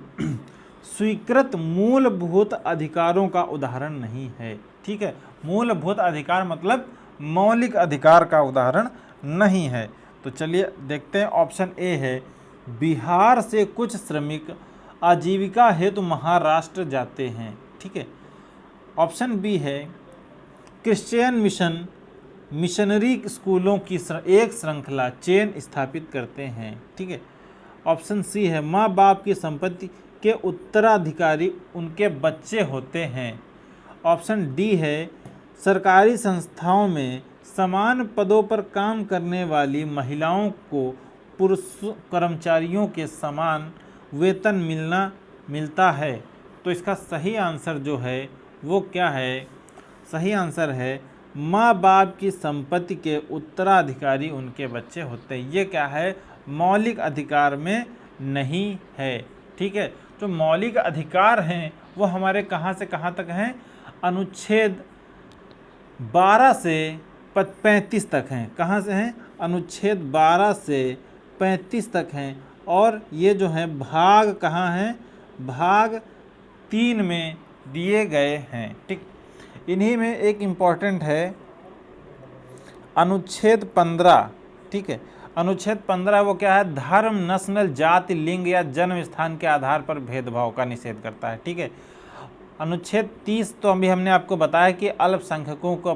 स्वीकृत मूलभूत अधिकारों का उदाहरण नहीं है, ठीक है, मूलभूत अधिकार मतलब मौलिक अधिकार का उदाहरण नहीं है। तो चलिए देखते हैं। ऑप्शन ए है, बिहार से कुछ श्रमिक आजीविका हेतु महाराष्ट्र जाते हैं, ठीक है। ऑप्शन बी है, क्रिश्चियन मिशनरी स्कूलों की एक श्रृंखला चेन स्थापित करते हैं, ठीक है। ऑप्शन सी है, माँ बाप की संपत्ति के उत्तराधिकारी उनके बच्चे होते हैं। ऑप्शन डी है, सरकारी संस्थाओं में समान पदों पर काम करने वाली महिलाओं को पुरुष कर्मचारियों के समान वेतन मिलता है। तो इसका सही आंसर जो है वो क्या है, सही आंसर है, माँ बाप की संपत्ति के उत्तराधिकारी उनके बच्चे होते हैं। ये क्या है, मौलिक अधिकार में नहीं है, ठीक है। जो मौलिक अधिकार हैं वो हमारे कहाँ से कहाँ तक हैं, अनुच्छेद 12 से 35 तक हैं। कहाँ से हैं, अनुच्छेद 12 से 35 तक हैं। और ये जो है भाग कहाँ हैं, भाग 3 में दिए गए हैं, ठीक। इन्हीं में एक इम्पॉर्टेंट है अनुच्छेद 15, ठीक है। अनुच्छेद 15 वो क्या है, धर्म, नस्ल, जाति, लिंग या जन्म स्थान के आधार पर भेदभाव का निषेध करता है। ठीक है। अनुच्छेद 30 तो अभी हमने आपको बताया कि अल्पसंख्यकों को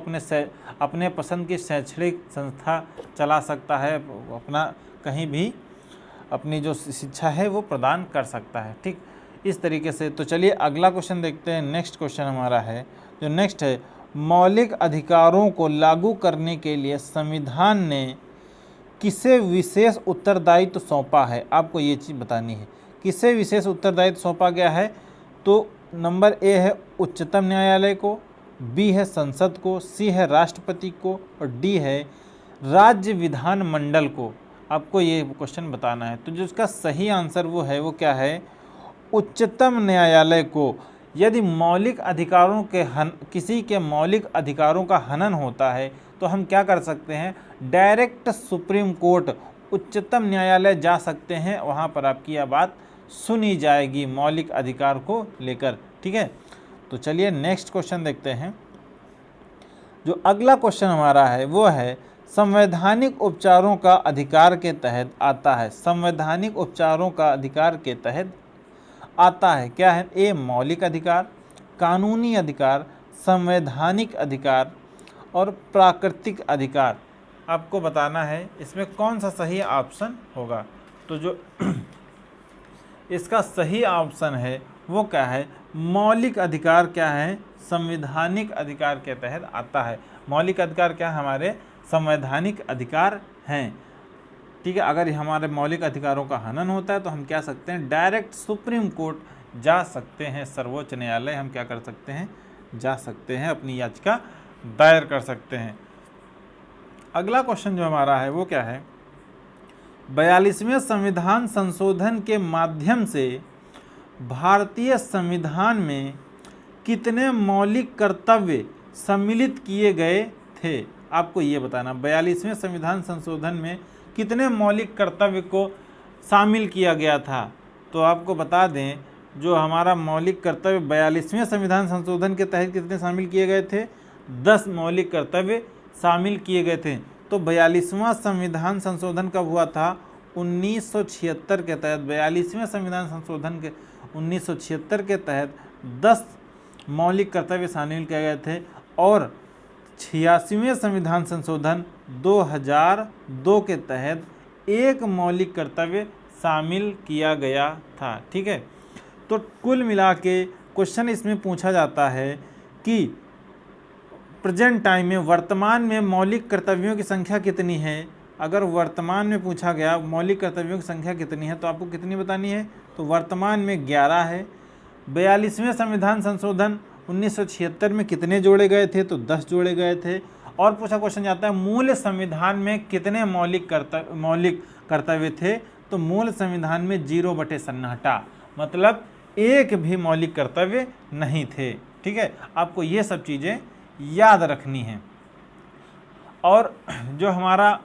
अपने पसंद की शैक्षणिक संस्था चला सकता है, अपना कहीं भी अपनी जो शिक्षा है वो प्रदान कर सकता है। ठीक, इस तरीके से। तो चलिए अगला क्वेश्चन देखते हैं। नेक्स्ट क्वेश्चन हमारा है, जो नेक्स्ट है, मौलिक अधिकारों को लागू करने के लिए संविधान ने किसे विशेष उत्तरदायित्व सौंपा है। आपको ये चीज़ बतानी है, किसे विशेष उत्तरदायित्व सौंपा गया है। तो नंबर ए है उच्चतम न्यायालय को, बी है संसद को, सी है राष्ट्रपति को और डी है राज्य विधानमंडल को। आपको ये क्वेश्चन बताना है। तो जो इसका सही आंसर वो है, वो क्या है, उच्चतम न्यायालय को। यदि मौलिक अधिकारों के किसी के मौलिक अधिकारों का हनन होता है तो हम क्या कर सकते हैं, डायरेक्ट सुप्रीम कोर्ट, उच्चतम न्यायालय जा सकते हैं, वहाँ पर आपकी यह बात सुनी जाएगी मौलिक अधिकार को लेकर। ठीक है। तो चलिए नेक्स्ट क्वेश्चन देखते हैं। जो अगला क्वेश्चन हमारा है वो है संवैधानिक उपचारों का अधिकार के तहत आता है। संवैधानिक उपचारों का अधिकार के तहत आता है क्या है, ए मौलिक अधिकार, कानूनी अधिकार, संवैधानिक अधिकार और प्राकृतिक अधिकार। आपको बताना है इसमें कौन सा सही ऑप्शन होगा। तो जो इसका सही ऑप्शन है वो क्या है, मौलिक अधिकार क्या है, संवैधानिक अधिकार के तहत आता है। मौलिक अधिकार क्या है, हमारे संवैधानिक अधिकार हैं। ठीक है। अगर हमारे मौलिक अधिकारों का हनन होता है तो हम क्या सकते हैं, डायरेक्ट सुप्रीम कोर्ट जा सकते हैं, सर्वोच्च न्यायालय हम क्या कर सकते हैं, जा सकते हैं, अपनी याचिका दायर कर सकते हैं। अगला क्वेश्चन जो हमारा है वो क्या है, 42वें संविधान संशोधन के माध्यम से भारतीय संविधान में कितने मौलिक कर्तव्य सम्मिलित किए गए थे। आपको ये बताना, 42वें संविधान संशोधन में कितने मौलिक कर्तव्य को शामिल किया गया था। तो आपको बता दें, जो हमारा मौलिक कर्तव्य 42वें संविधान संशोधन के तहत कितने शामिल किए गए थे, 10 मौलिक कर्तव्य शामिल किए गए थे। तो 42वां संविधान संशोधन कब हुआ था, 1976 के तहत। 42वें संविधान संशोधन के 1976 के तहत 10 मौलिक कर्तव्य शामिल किए गए थे और 86वें संविधान संशोधन 2002 के तहत 1 मौलिक कर्तव्य शामिल किया गया था। ठीक है। तो कुल मिला के क्वेश्चन इसमें पूछा जाता है कि प्रेजेंट टाइम में, वर्तमान में मौलिक कर्तव्यों की संख्या कितनी है। अगर वर्तमान में पूछा गया मौलिक कर्तव्यों की संख्या कितनी है तो आपको कितनी बतानी है, तो वर्तमान में 11 है। 42वें संविधान संशोधन 1976 में कितने जोड़े गए थे, तो 10 जोड़े गए थे। और पूछा क्वेश्चन जाता है मूल संविधान में कितने मौलिक कर्तव्य थे, तो मूल संविधान में 0/सन्नाटा, मतलब एक भी मौलिक कर्तव्य नहीं थे। ठीक है। आपको ये सब चीज़ें याद रखनी है। और जो हमारा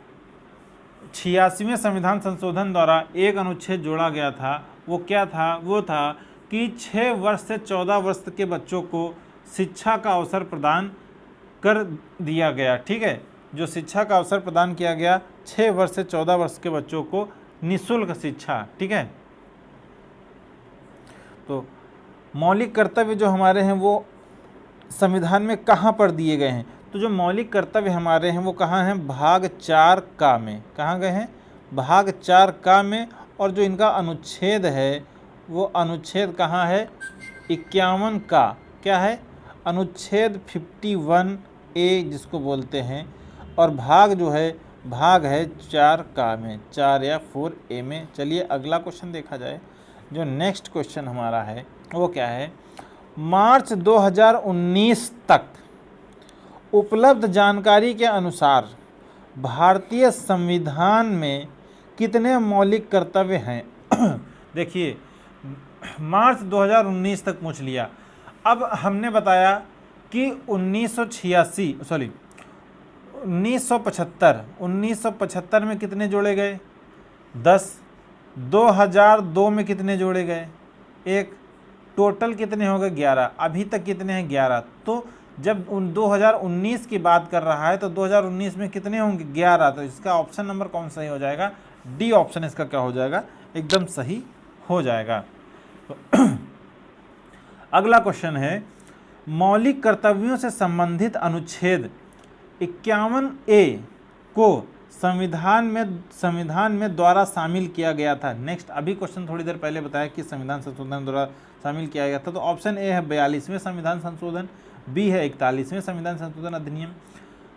86वें संविधान संशोधन द्वारा एक अनुच्छेद जोड़ा गया था वो क्या था, वो था कि 6 वर्ष से 14 वर्ष के बच्चों को शिक्षा का अवसर प्रदान कर दिया गया। ठीक है। जो शिक्षा का अवसर प्रदान किया गया 6 वर्ष से 14 वर्ष के बच्चों को निःशुल्क शिक्षा। ठीक है। तो मौलिक कर्तव्य जो हमारे हैं वो संविधान में कहाँ पर दिए गए हैं, तो जो मौलिक कर्तव्य हमारे हैं वो कहाँ हैं, भाग 4 का में। कहाँ गए हैं, भाग 4 का में। और जो इनका अनुच्छेद है वो अनुच्छेद कहाँ है, 51 का। क्या है, अनुच्छेद 51A जिसको बोलते हैं। और भाग जो है, भाग है 4 का में, 4 या 4A में। चलिए अगला क्वेश्चन देखा जाए। जो नेक्स्ट क्वेश्चन हमारा है वो क्या है, मार्च 2019 तक उपलब्ध जानकारी के अनुसार भारतीय संविधान में कितने मौलिक कर्तव्य हैं। देखिए मार्च 2019 तक पूछ लिया। अब हमने बताया कि 1975 में कितने जोड़े गए, 10। 2002 में कितने जोड़े गए, 1। टोटल कितने हो गए, 11। अभी तक कितने हैं, 11। तो जब 2019 की बात कर रहा है तो 2019 में कितने होंगे, 11। तो इसका ऑप्शन नंबर कौन सही हो जाएगा, डी ऑप्शन इसका क्या हो जाएगा, एकदम सही हो जाएगा। तो अगला क्वेश्चन है, मौलिक कर्तव्यों से संबंधित अनुच्छेद 51A को संविधान में द्वारा शामिल किया गया था। नेक्स्ट, अभी क्वेश्चन थोड़ी देर पहले बताया कि संविधान संशोधन द्वारा शामिल किया गया था। तो ऑप्शन ए है 42वें संविधान संशोधन, बी है 41वें संविधान संशोधन अधिनियम,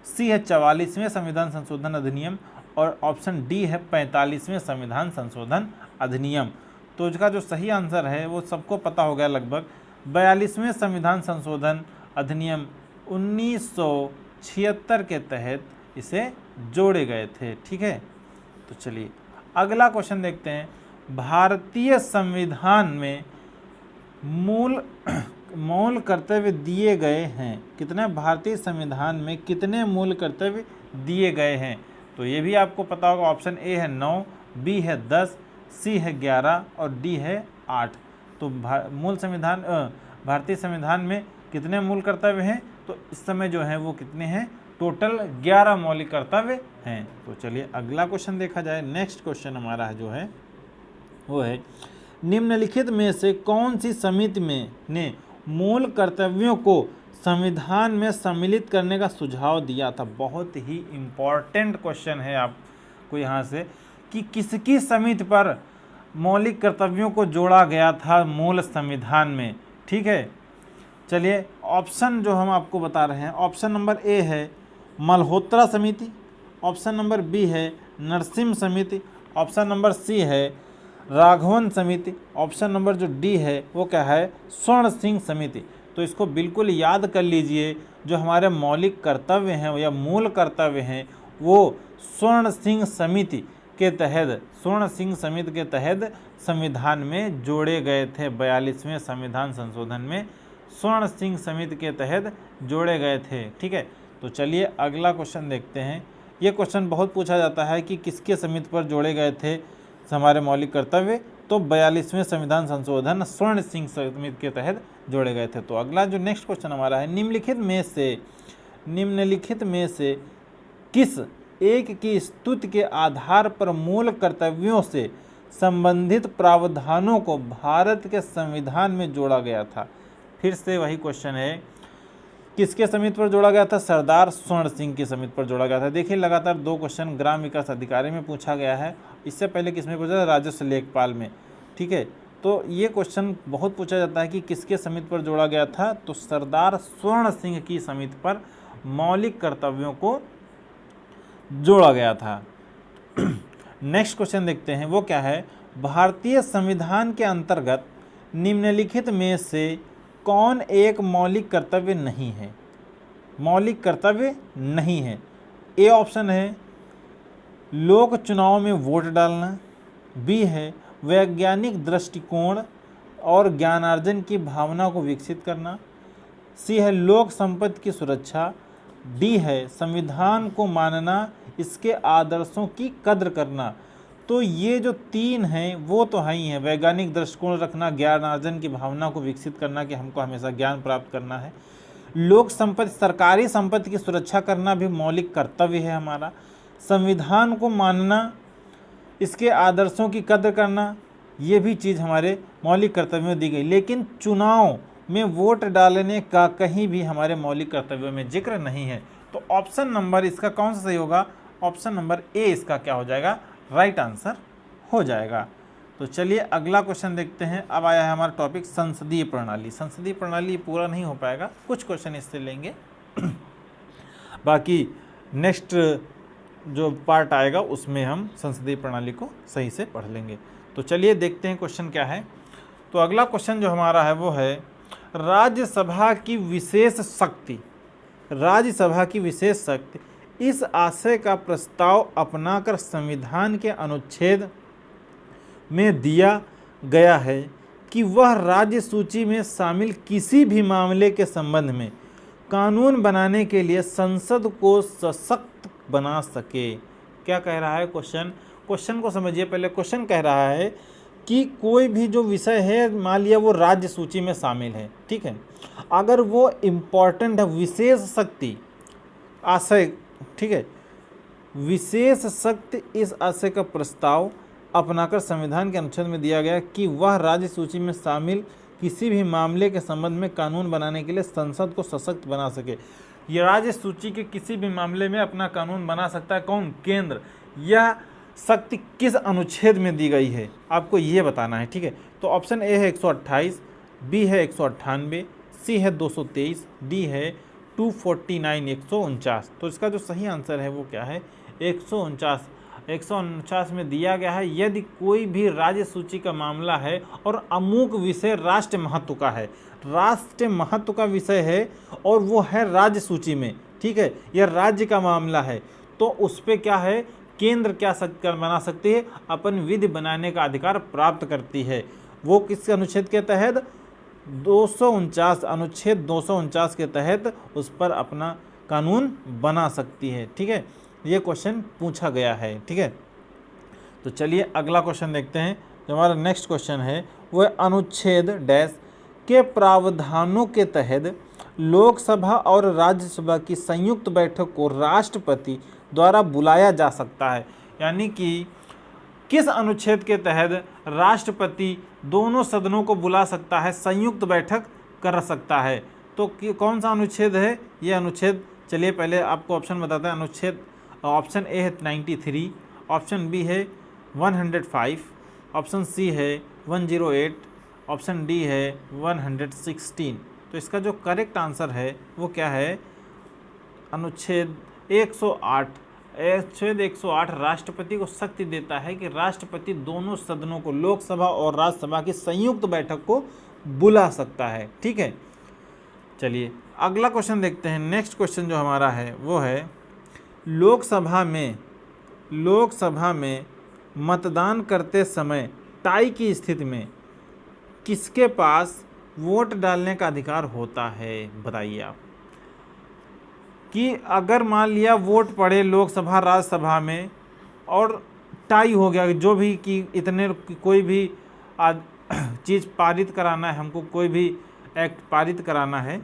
सी है 44वें संविधान संशोधन अधिनियम और ऑप्शन डी है 45वें संविधान संशोधन अधिनियम। तो इसका जो सही आंसर है वो सबको पता हो गया लगभग, 42वें संविधान संशोधन अधिनियम 1976 के तहत इसे जोड़े गए थे। ठीक है, तो चलिए अगला क्वेश्चन देखते हैं। भारतीय संविधान में मूल कर्तव्य दिए गए हैं कितने, भारतीय संविधान में कितने मूल कर्तव्य दिए गए हैं? तो ये भी आपको पता होगा, ऑप्शन ए है 9, बी है 10, सी है 11 और डी है 8। तो भारतीय संविधान में कितने मूल कर्तव्य हैं? तो इस समय जो है वो कितने हैं, टोटल 11 मौलिक कर्तव्य हैं। तो चलिए अगला क्वेश्चन देखा जाए। नेक्स्ट क्वेश्चन हमारा जो है वो है, निम्नलिखित में से कौन सी समिति ने मूल कर्तव्यों को संविधान में सम्मिलित करने का सुझाव दिया था? बहुत ही इम्पॉर्टेंट क्वेश्चन है आपको यहाँ से, कि किसकी समिति पर मौलिक कर्तव्यों को जोड़ा गया था मूल संविधान में। ठीक है, चलिए ऑप्शन जो हम आपको बता रहे हैं, ऑप्शन नंबर ए है मल्होत्रा समिति, ऑप्शन नंबर बी है नरसिम्हा समिति, ऑप्शन नंबर सी है राघवन समिति, ऑप्शन नंबर जो डी है वो क्या है, स्वर्ण सिंह समिति। तो इसको बिल्कुल याद कर लीजिए, जो हमारे मौलिक कर्तव्य हैं या मूल कर्तव्य हैं वो स्वर्ण सिंह समिति के तहत संविधान में जोड़े गए थे। 42वें संविधान संशोधन में स्वर्ण सिंह समिति के तहत जोड़े गए थे। ठीक है, तो चलिए अगला क्वेश्चन देखते हैं। ये क्वेश्चन बहुत पूछा जाता है कि किसके समिति पर जोड़े गए थे हमारे मौलिक कर्तव्य? तो 42वें संविधान संशोधन स्वर्ण सिंह समिति के तहत जोड़े गए थे। तो अगला जो नेक्स्ट क्वेश्चन हमारा है, निम्नलिखित में से किस एक की स्तुति के आधार पर मूल कर्तव्यों से संबंधित प्रावधानों को भारत के संविधान में जोड़ा गया था? फिर से वही क्वेश्चन है, किसके समिति पर जोड़ा गया था? सरदार स्वर्ण सिंह की समिति पर जोड़ा गया था। देखिए लगातार 2 क्वेश्चन ग्राम विकास अधिकारी में पूछा गया है, इससे पहले किसमें पूछा था? राजस्व लेखपाल में। ठीक है, तो ये क्वेश्चन बहुत पूछा जाता है कि किसके समिति पर जोड़ा गया था? तो सरदार स्वर्ण सिंह की समिति पर मौलिक कर्तव्यों को जोड़ा गया था। नेक्स्ट क्वेश्चन देखते हैं, वो क्या है, भारतीय संविधान के अंतर्गत निम्नलिखित में से कौन एक मौलिक कर्तव्य नहीं है? मौलिक कर्तव्य नहीं है। ए ऑप्शन है लोक चुनाव में वोट डालना, बी है वैज्ञानिक दृष्टिकोण और ज्ञानार्जन की भावना को विकसित करना, सी है लोक संपत्ति की सुरक्षा, डी है संविधान को मानना, इसके आदर्शों की कद्र करना। तो ये जो 3 हैं वो तो है ही हैं, वैज्ञानिक दृष्टिकोण रखना, ज्ञानार्जन की भावना को विकसित करना कि हमको हमेशा ज्ञान प्राप्त करना है, लोक संपत्ति सरकारी संपत्ति की सुरक्षा करना भी मौलिक कर्तव्य है हमारा, संविधान को मानना, इसके आदर्शों की कद्र करना, ये भी चीज़ हमारे मौलिक कर्तव्यों में दी गई। लेकिन चुनाव में वोट डालने का कहीं भी हमारे मौलिक कर्तव्यों में जिक्र नहीं है। तो ऑप्शन नंबर इसका कौन सा सही होगा? ऑप्शन नंबर ए इसका क्या हो जाएगा, राइट आंसर हो जाएगा। तो चलिए अगला क्वेश्चन देखते हैं। अब आया है हमारा टॉपिक संसदीय प्रणाली। संसदीय प्रणाली पूरा नहीं हो पाएगा, कुछ क्वेश्चन इससे लेंगे बाकी नेक्स्ट जो पार्ट आएगा उसमें हम संसदीय प्रणाली को सही से पढ़ लेंगे। तो चलिए देखते हैं क्वेश्चन क्या है। तो अगला क्वेश्चन जो हमारा है वो है, राज्यसभा की विशेष शक्ति, राज्यसभा की विशेष शक्ति इस आशय का प्रस्ताव अपनाकर संविधान के अनुच्छेद में दिया गया है कि वह राज्य सूची में शामिल किसी भी मामले के संबंध में कानून बनाने के लिए संसद को सशक्त बना सके। क्या कह रहा है क्वेश्चन? क्वेश्चन को समझिए पहले। क्वेश्चन कह रहा है कि कोई भी जो विषय है मान लिया वो राज्य सूची में शामिल है, ठीक है, अगर वो इम्पॉर्टेंट है, विशेष शक्ति आशय, ठीक है, विशेष शक्ति इस आशय का प्रस्ताव अपनाकर संविधान के अनुच्छेद में दिया गया कि वह राज्य सूची में शामिल किसी भी मामले के संबंध में कानून बनाने के लिए संसद को सशक्त बना सके। यह राज्य सूची के किसी भी मामले में अपना कानून बना सकता है कौन? केंद्र। यह शक्ति किस अनुच्छेद में दी गई है आपको ये बताना है, ठीक है। तो ऑप्शन ए है 128, बी है 198, सी है 223, डी है 249 149। तो इसका जो सही आंसर है वो क्या है? 149। 149 में दिया गया है यदि कोई भी राज्य सूची का मामला है और अमुक विषय राष्ट्र महत्व का है, राष्ट्र महत्व का विषय है और वो है राज्य सूची में, ठीक है, यह राज्य का मामला है, तो उस पर क्या है? केंद्र क्या बना सकती है? अपन विधि बनाने का अधिकार प्राप्त करती है। वो किस अनुच्छेद के तहत? 249, अनुच्छेद 249 के तहत उस पर अपना कानून बना सकती है, ठीक है। ये क्वेश्चन पूछा गया है, ठीक है। तो चलिए अगला क्वेश्चन देखते हैं। जो हमारा नेक्स्ट क्वेश्चन है वह अनुच्छेद डैश के प्रावधानों के तहत लोकसभा और राज्यसभा की संयुक्त बैठक को राष्ट्रपति द्वारा बुलाया जा सकता है। यानी कि किस अनुच्छेद के तहत राष्ट्रपति दोनों सदनों को बुला सकता है, संयुक्त बैठक कर सकता है? तो कौन सा अनुच्छेद है ये अनुच्छेद? चलिए पहले आपको ऑप्शन बताते हैं। अनुच्छेद ऑप्शन ए है 93, ऑप्शन बी है 105, ऑप्शन सी है 108, ऑप्शन डी है 116। तो इसका जो करेक्ट आंसर है वो क्या है? अनुच्छेद 108। अनुच्छेद 108 राष्ट्रपति को शक्ति देता है कि राष्ट्रपति दोनों सदनों को, लोकसभा और राज्यसभा की संयुक्त बैठक को बुला सकता है, ठीक है। चलिए अगला क्वेश्चन देखते हैं। नेक्स्ट क्वेश्चन जो हमारा है वो है लोकसभा में मतदान करते समय टाई की स्थिति में किसके पास वोट डालने का अधिकार होता है? बताइए आप। कि अगर मान लिया वोट पड़े लोकसभा राज्यसभा में और टाई हो गया, जो भी कि इतने कोई भी चीज़ पारित कराना है, हमको कोई भी एक्ट पारित कराना है,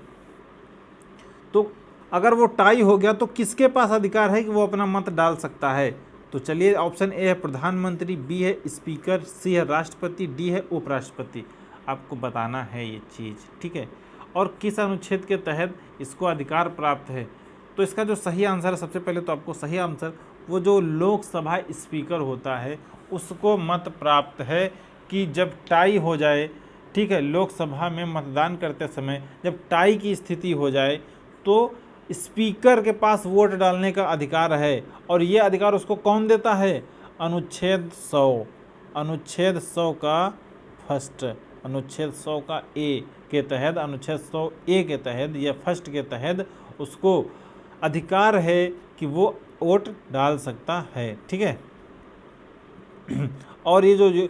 तो अगर वो टाई हो गया तो किसके पास अधिकार है कि वो अपना मत डाल सकता है? तो चलिए ऑप्शन ए है प्रधानमंत्री, बी है स्पीकर, सी है राष्ट्रपति, डी है उपराष्ट्रपति। आपको बताना है ये चीज़, ठीक है, और किस अनुच्छेद के तहत इसको अधिकार प्राप्त है। तो इसका जो सही आंसर है, सबसे पहले तो आपको सही आंसर, वो जो लोकसभा स्पीकर होता है उसको मत प्राप्त है कि जब टाई हो जाए, ठीक है, लोकसभा में मतदान करते समय जब टाई की स्थिति हो जाए तो स्पीकर के पास वोट डालने का अधिकार है। और ये अधिकार उसको कौन देता है? अनुच्छेद 100, अनुच्छेद 100 का फर्स्ट, अनुच्छेद 100 का ए के तहत, अनुच्छेद 100 ए के तहत या फर्स्ट के तहत उसको अधिकार है कि वो वोट डाल सकता है, ठीक है। और ये जो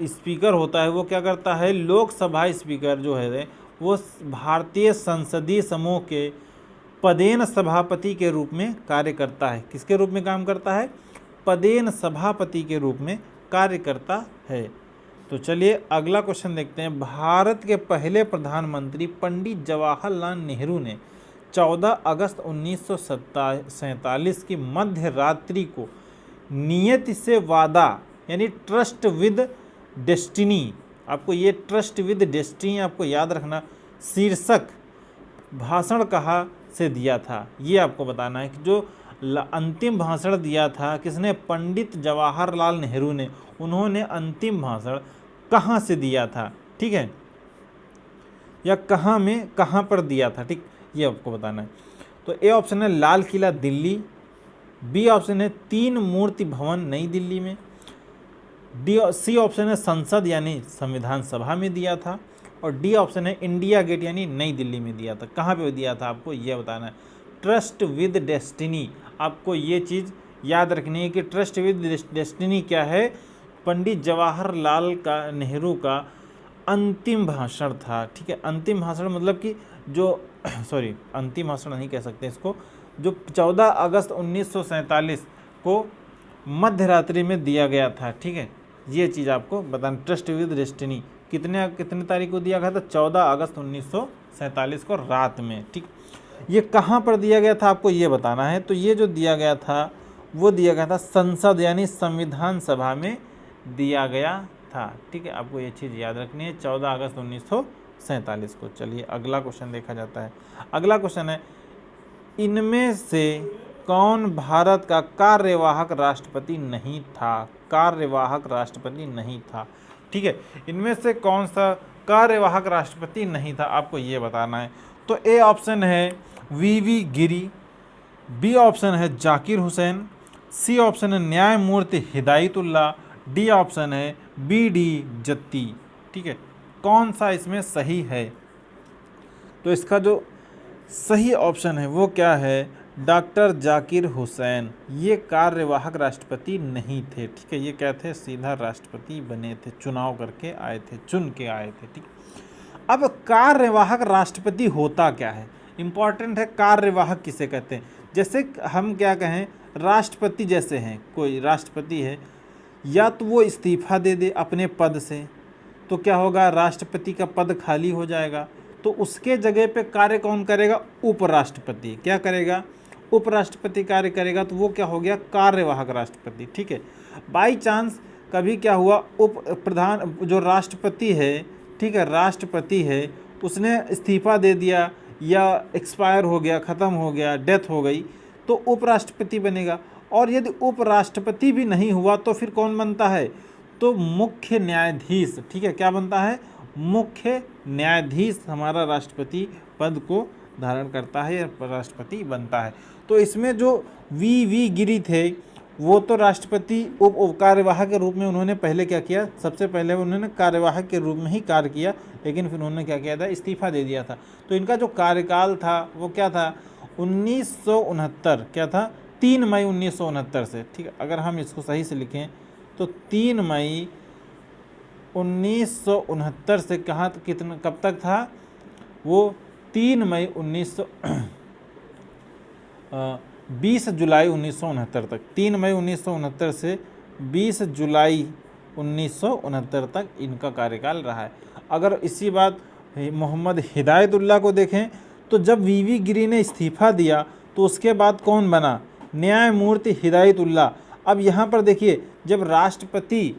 स्पीकर होता है वो क्या करता है? लोकसभा स्पीकर जो है वो भारतीय संसदीय समूह के पदेन सभापति के रूप में कार्य करता है। किसके रूप में काम करता है? पदेन सभापति के रूप में कार्य करता है। तो चलिए अगला क्वेश्चन देखते हैं। भारत के पहले प्रधानमंत्री पंडित जवाहरलाल नेहरू ने 14 अगस्त 1947 की मध्य रात्रि को नियति से वादा यानी ट्रस्ट विद डेस्टिनी, आपको ये ट्रस्ट विद डेस्टिनी आपको याद रखना, शीर्षक भाषण कहाँ से दिया था? ये आपको बताना है कि जो अंतिम भाषण दिया था किसने? पंडित जवाहरलाल नेहरू ने। उन्होंने अंतिम भाषण कहाँ से दिया था, ठीक है, या कहाँ पर दिया था, ठीक, ये आपको बताना है। तो ए ऑप्शन है लाल किला दिल्ली, बी ऑप्शन है 3 मूर्ति भवन नई दिल्ली में, सी ऑप्शन है संसद यानी संविधान सभा में दिया था, और डी ऑप्शन है इंडिया गेट यानी नई दिल्ली में दिया था। कहाँ पे दिया था आपको ये बताना है। ट्रस्ट विद डेस्टिनी, आपको ये चीज़ याद रखनी है कि ट्रस्ट विद डेस्टिनी क्या है? पंडित जवाहरलाल का नेहरू का अंतिम भाषण था, ठीक है। अंतिम भाषण मतलब कि जो सॉरी अंतिम भाषण नहीं कह सकते इसको, जो 14 अगस्त 1947 को मध्य रात्रि में दिया गया था, ठीक है। ये चीज़ आपको बताना। ट्रस्ट विद डेस्टिनी कितने तारीख को दिया गया था? 14 अगस्त 1947 को रात में। ठीक, ये कहाँ पर दिया गया था आपको ये बताना है। तो ये जो दिया गया था वो दिया गया था संसद यानी संविधान सभा में दिया गया था। ठीक है, आपको ये चीज़ याद रखनी है, 14 अगस्त 1947 को। चलिए अगला क्वेश्चन देखा जाता है। अगला क्वेश्चन है, इनमें से कौन भारत का कार्यवाहक राष्ट्रपति नहीं था? कार्यवाहक राष्ट्रपति नहीं था। ठीक है, इनमें से कौन सा कार्यवाहक राष्ट्रपति नहीं था आपको ये बताना है। तो ए ऑप्शन है वीवी गिरी, बी ऑप्शन है जाकिर हुसैन, सी ऑप्शन है न्यायमूर्ति हिदायतुल्लाह, डी ऑप्शन है बीडी जत्ती। ठीक है, कौन सा इसमें सही है? तो इसका जो सही ऑप्शन है वो क्या है? डॉक्टर जाकिर हुसैन। ये कार्यवाहक राष्ट्रपति नहीं थे। ठीक है, ये क्या थे? सीधा राष्ट्रपति बने थे, चुनाव करके आए थे, चुन के आए थे। ठीक, अब कार्यवाहक राष्ट्रपति होता क्या है? इम्पॉर्टेंट है, कार्यवाहक किसे कहते हैं? जैसे हम क्या कहें, राष्ट्रपति जैसे हैं, कोई राष्ट्रपति है, या तो वो इस्तीफा दे दे अपने पद से, तो क्या होगा? राष्ट्रपति का पद खाली हो जाएगा, तो उसके जगह पे कार्य कौन करेगा? उपराष्ट्रपति। क्या करेगा? उपराष्ट्रपति कार्य करेगा, तो वो क्या हो गया? कार्यवाहक राष्ट्रपति। ठीक है, बाई चांस कभी क्या हुआ, उप प्रधान जो राष्ट्रपति है, ठीक है, राष्ट्रपति है, उसने इस्तीफा दे दिया या एक्सपायर हो गया, ख़त्म हो गया, डेथ हो गई, तो उपराष्ट्रपति बनेगा। और यदि उपराष्ट्रपति भी नहीं हुआ तो फिर कौन बनता है? तो मुख्य न्यायाधीश। ठीक है, क्या बनता है? मुख्य न्यायाधीश हमारा राष्ट्रपति पद को धारण करता है या राष्ट्रपति बनता है। तो इसमें जो वी गिरी थे वो तो राष्ट्रपति उप कार्यवाहक के रूप में उन्होंने पहले क्या किया? सबसे पहले उन्होंने कार्यवाहक के रूप में ही कार्य किया, लेकिन फिर उन्होंने क्या किया था? इस्तीफा दे दिया था। तो इनका जो कार्यकाल था वो क्या था? 1969। क्या था? 3 मई 1969 से। ठीक है, अगर हम इसको सही से लिखें तो 3 मई 1969 से कहाँ कितना कब तक था वो? 3 मई 20 जुलाई 1969 तक। 3 मई 1969 से 20 जुलाई 1969 तक इनका कार्यकाल रहा है। अगर इसी बात मोहम्मद हिदायतुल्लाह को देखें तो जब वीवी गिरी ने इस्तीफा दिया तो उसके बाद कौन बना? न्यायमूर्ति हिदायतुल्लाह। अब यहाँ पर देखिए, जब राष्ट्रपति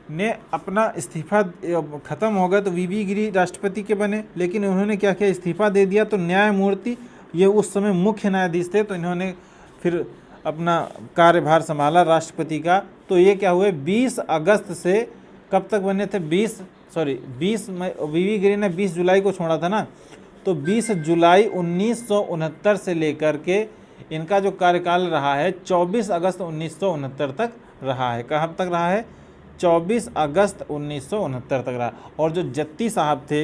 ने अपना इस्तीफा ख़त्म हो गया तो वीवी गिरी राष्ट्रपति के बने, लेकिन उन्होंने क्या किया? इस्तीफा दे दिया। तो न्यायमूर्ति, ये उस समय मुख्य न्यायाधीश थे, तो इन्होंने फिर अपना कार्यभार संभाला राष्ट्रपति का। तो ये क्या हुए? 20 अगस्त से कब तक बने थे? 20 मई। वीवी गिरी ने 20 जुलाई को छोड़ा था ना, तो 20 जुलाई 1969 से लेकर के इनका जो कार्यकाल रहा है 24 अगस्त 1969 तक रहा है। कहाँ तक रहा है? 24 अगस्त 1969 तक रहा। और जो जत्ती साहब थे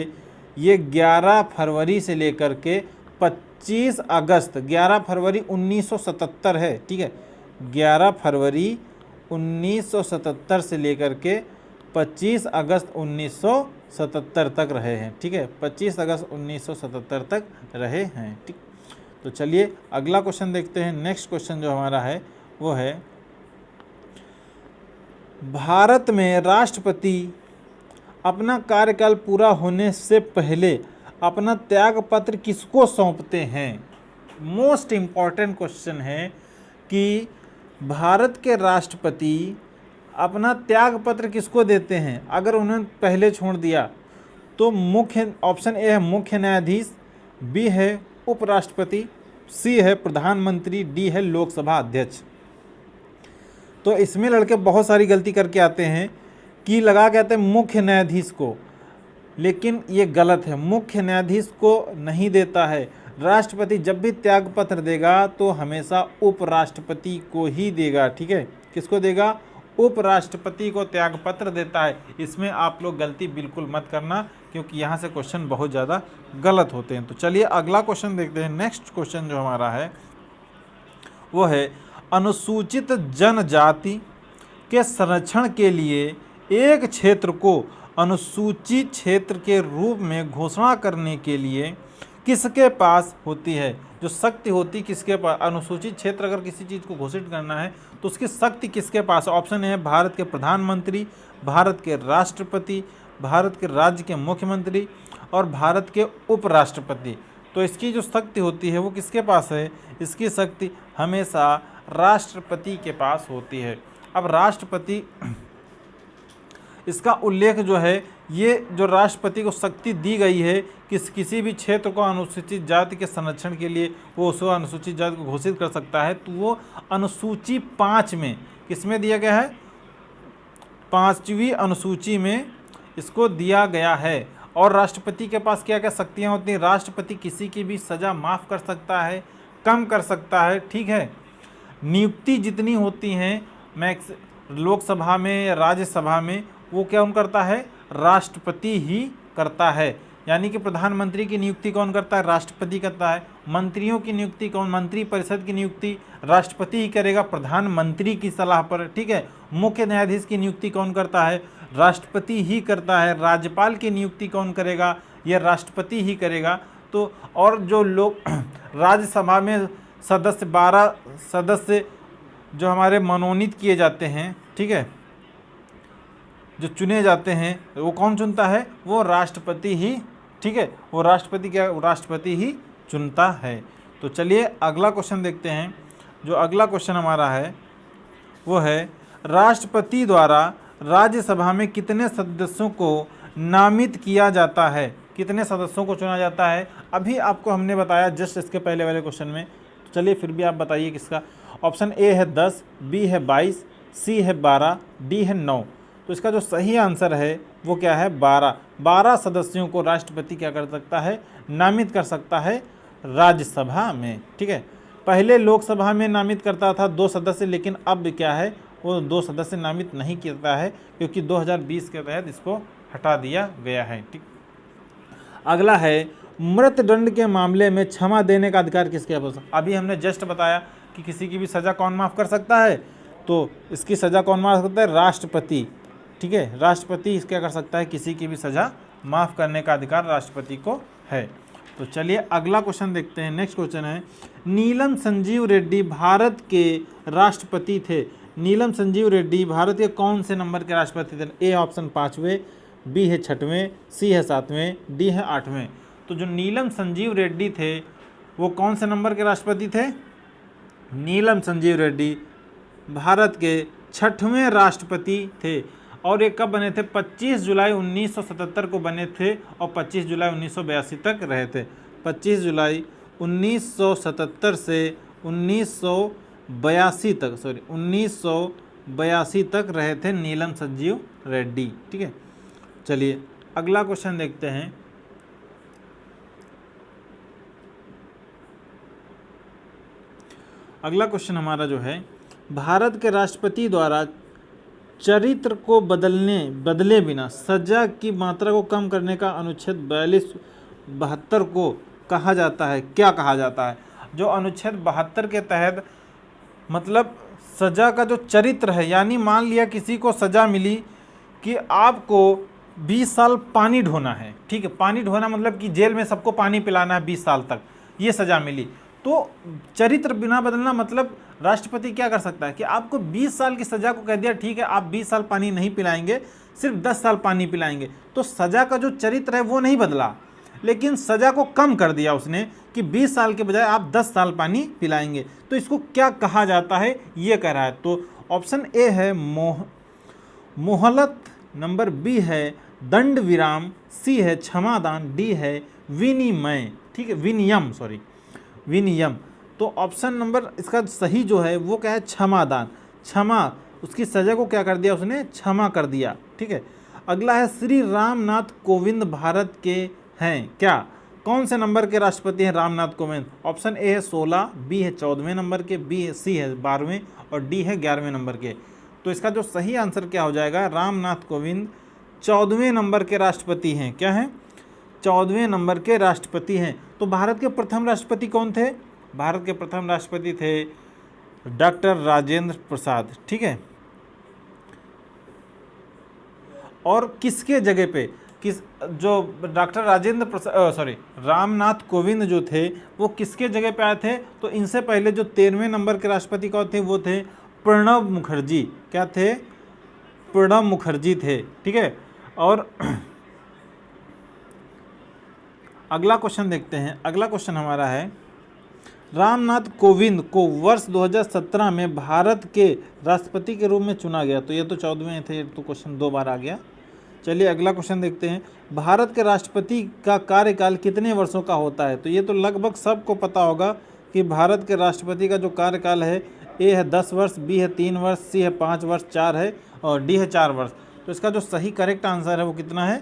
ये 11 फरवरी से लेकर के 25 अगस्त 11 फरवरी 1977 है। ठीक है, 11 फरवरी 1977 से लेकर के 25 अगस्त 1977 तक रहे हैं। ठीक है, 25 अगस्त 1977 तक रहे हैं। ठीक, तो चलिए अगला क्वेश्चन देखते हैं। नेक्स्ट क्वेश्चन जो हमारा है वो है, भारत में राष्ट्रपति अपना कार्यकाल पूरा होने से पहले अपना त्यागपत्र किसको सौंपते हैं? मोस्ट इम्पॉर्टेंट क्वेश्चन है कि भारत के राष्ट्रपति अपना त्यागपत्र किसको देते हैं? अगर उन्होंने पहले छोड़ दिया तो मुख्य ऑप्शन ए है मुख्य न्यायाधीश, बी है उपराष्ट्रपति, सी है प्रधानमंत्री, डी है लोकसभा अध्यक्ष। तो इसमें लड़के बहुत सारी गलती करके आते हैं कि लगा कहते हैं मुख्य न्यायाधीश को, लेकिन ये गलत है। मुख्य न्यायाधीश को नहीं देता है। राष्ट्रपति जब भी त्यागपत्र देगा तो हमेशा उपराष्ट्रपति को ही देगा। ठीक है, किसको देगा? उपराष्ट्रपति को त्यागपत्र देता है। इसमें आप लोग गलती बिल्कुल मत करना, क्योंकि यहाँ से क्वेश्चन बहुत ज़्यादा गलत होते हैं। तो चलिए अगला क्वेश्चन देखते हैं। नेक्स्ट क्वेश्चन जो हमारा है वो है, अनुसूचित जनजाति के संरक्षण के लिए एक क्षेत्र को अनुसूचित क्षेत्र के रूप में घोषणा करने के लिए किसके पास होती है? जो शक्ति होती किसके पास? अनुसूचित क्षेत्र अगर किसी चीज़ को घोषित करना है तो उसकी शक्ति किसके पास? ऑप्शन है भारत के प्रधानमंत्री, भारत के राष्ट्रपति, भारत के राज्य के मुख्यमंत्री और भारत के उपराष्ट्रपति। तो इसकी जो शक्ति होती है वो किसके पास है? इसकी शक्ति हमेशा राष्ट्रपति के पास होती है। अब राष्ट्रपति, इसका उल्लेख जो है, ये जो राष्ट्रपति को शक्ति दी गई है कि किसी भी क्षेत्र को अनुसूचित जाति के संरक्षण के लिए वो उसको अनुसूचित जाति को घोषित कर सकता है, तो वो अनुसूची 5 में किसमें दिया गया है? 5वीं अनुसूची में इसको दिया गया है। और राष्ट्रपति के पास क्या क्या शक्तियाँ होती हैं? राष्ट्रपति किसी की भी सज़ा माफ़ कर सकता है, कम कर सकता है, ठीक है। नियुक्ति जितनी होती हैं मैक्स लोकसभा में, राज्यसभा में, वो क्या कौन करता है? राष्ट्रपति ही करता है। यानी कि प्रधानमंत्री की नियुक्ति कौन करता है? राष्ट्रपति करता है। मंत्रियों की नियुक्ति कौन? मंत्री परिषद की नियुक्ति राष्ट्रपति ही करेगा प्रधानमंत्री की सलाह पर, ठीक है। मुख्य न्यायाधीश की नियुक्ति कौन करता है? राष्ट्रपति ही करता है। राज्यपाल की नियुक्ति कौन करेगा? यह राष्ट्रपति ही करेगा। तो और जो लोग राज्यसभा में सदस्य 12 सदस्य जो हमारे मनोनीत किए जाते हैं, ठीक है, जो चुने जाते हैं, वो कौन चुनता है? वो राष्ट्रपति ही, ठीक है। वो राष्ट्रपति क्या? राष्ट्रपति ही चुनता है। तो चलिए अगला क्वेश्चन देखते हैं। जो अगला क्वेश्चन हमारा है वो है राष्ट्रपति द्वारा राज्यसभा में कितने सदस्यों को नामित किया जाता है? कितने सदस्यों को चुना जाता है? अभी आपको हमने बताया जस्ट इसके पहले वाले क्वेश्चन में। तो चलिए फिर भी आप बताइए किसका। ऑप्शन ए है 10, बी है 22, सी है 12, डी है 9। तो इसका जो सही आंसर है वो क्या है? 12। 12 सदस्यों को राष्ट्रपति क्या कर सकता है? नामित कर सकता है राज्यसभा में, ठीक है। पहले लोकसभा में नामित करता था 2 सदस्य, लेकिन अब क्या है? वो 2 सदस्य नामित नहीं करता है, क्योंकि 2020 के तहत इसको हटा दिया गया है, ठीक। अगला है मृत्युदंड के मामले में क्षमा देने का अधिकार किसके पास? अभी हमने जस्ट बताया कि किसी की भी सज़ा कौन माफ़ कर सकता है, तो इसकी सज़ा कौन माफ़ सकता है? राष्ट्रपति, ठीक है। राष्ट्रपति क्या कर सकता है? किसी की भी सज़ा माफ़ करने का अधिकार राष्ट्रपति को है। तो चलिए अगला क्वेश्चन देखते हैं। नेक्स्ट क्वेश्चन है, नीलम संजीव रेड्डी भारत के राष्ट्रपति थे। नीलम संजीव रेड्डी भारत के कौन से नंबर के राष्ट्रपति थे? ए ऑप्शन 5वें, बी है 6वें, सी है 7वें, डी है 8वें। तो जो नीलम संजीव रेड्डी थे वो कौन से नंबर के राष्ट्रपति थे? नीलम संजीव रेड्डी भारत के 6वें राष्ट्रपति थे। और ये कब बने थे? 25 जुलाई 1977 को बने थे और 25 जुलाई 1982 तक रहे थे। 25 जुलाई 1977 से 1982 तक, 1982 तक रहे थे नीलम संजीव रेड्डी, ठीक है। चलिए अगला क्वेश्चन देखते हैं। अगला क्वेश्चन हमारा जो है, भारत के राष्ट्रपति द्वारा चरित्र को बदले बिना सजा की मात्रा को कम करने का अनुच्छेद 42-72 को कहा जाता है? क्या कहा जाता है? जो अनुच्छेद 72 के तहत मतलब सजा का जो चरित्र है, यानी मान लिया किसी को सजा मिली कि आपको 20 साल पानी ढोना है, ठीक है। पानी ढोना मतलब कि जेल में सबको पानी पिलाना है 20 साल तक, ये सजा मिली। तो चरित्र बिना बदलना मतलब राष्ट्रपति क्या कर सकता है कि आपको 20 साल की सज़ा को कह दिया, ठीक है आप 20 साल पानी नहीं पिलाएंगे, सिर्फ 10 साल पानी पिलाएंगे। तो सज़ा का जो चरित्र है वो नहीं बदला, लेकिन सज़ा को कम कर दिया उसने कि 20 साल के बजाय आप 10 साल पानी पिलाएंगे। तो इसको क्या कहा जाता है ये कह रहा है। तो ऑप्शन ए है मोहलत, नंबर बी है दंड विराम, सी है क्षमादान, डी है विनिमय, ठीक है, विनियम। तो ऑप्शन नंबर इसका सही जो है वो क्या है? क्षमादान। क्षमा, उसकी सजा को क्या कर दिया उसने? क्षमा कर दिया, ठीक है। अगला है श्री रामनाथ कोविंद भारत के हैं क्या? कौन से नंबर के राष्ट्रपति हैं रामनाथ कोविंद? ऑप्शन ए है 16, बी है 14वें नंबर के, सी है 12वें और डी है 11वें नंबर के। तो इसका जो सही आंसर क्या हो जाएगा? रामनाथ कोविंद 14वें नंबर के राष्ट्रपति हैं। क्या हैं? 14वें नंबर के राष्ट्रपति हैं। तो भारत के प्रथम राष्ट्रपति कौन थे? भारत के प्रथम राष्ट्रपति थे डॉक्टर राजेंद्र प्रसाद, ठीक है। और किसके जगह पे? किस जो डॉक्टर राजेंद्र प्रसाद सॉरी रामनाथ कोविंद जो थे वो किसके जगह पे आए थे? तो इनसे पहले जो 13वें नंबर के राष्ट्रपति कौन थे? वो थे प्रणब मुखर्जी। क्या थे? प्रणब मुखर्जी थे। ठीक है, और अगला क्वेश्चन देखते हैं। अगला क्वेश्चन हमारा है, रामनाथ कोविंद को वर्ष 2017 में भारत के राष्ट्रपति के रूप में चुना गया। तो ये तो 14वें थे, तो क्वेश्चन 2 बार आ गया। चलिए अगला क्वेश्चन देखते हैं, भारत के राष्ट्रपति का कार्यकाल कितने वर्षों का होता है? तो ये तो लगभग सबको पता होगा कि भारत के राष्ट्रपति का जो कार्यकाल है, ए है 10 वर्ष, बी है 3 वर्ष, सी है 5 वर्ष, 4 है और डी है 4 वर्ष। तो इसका जो सही करेक्ट आंसर है वो कितना है?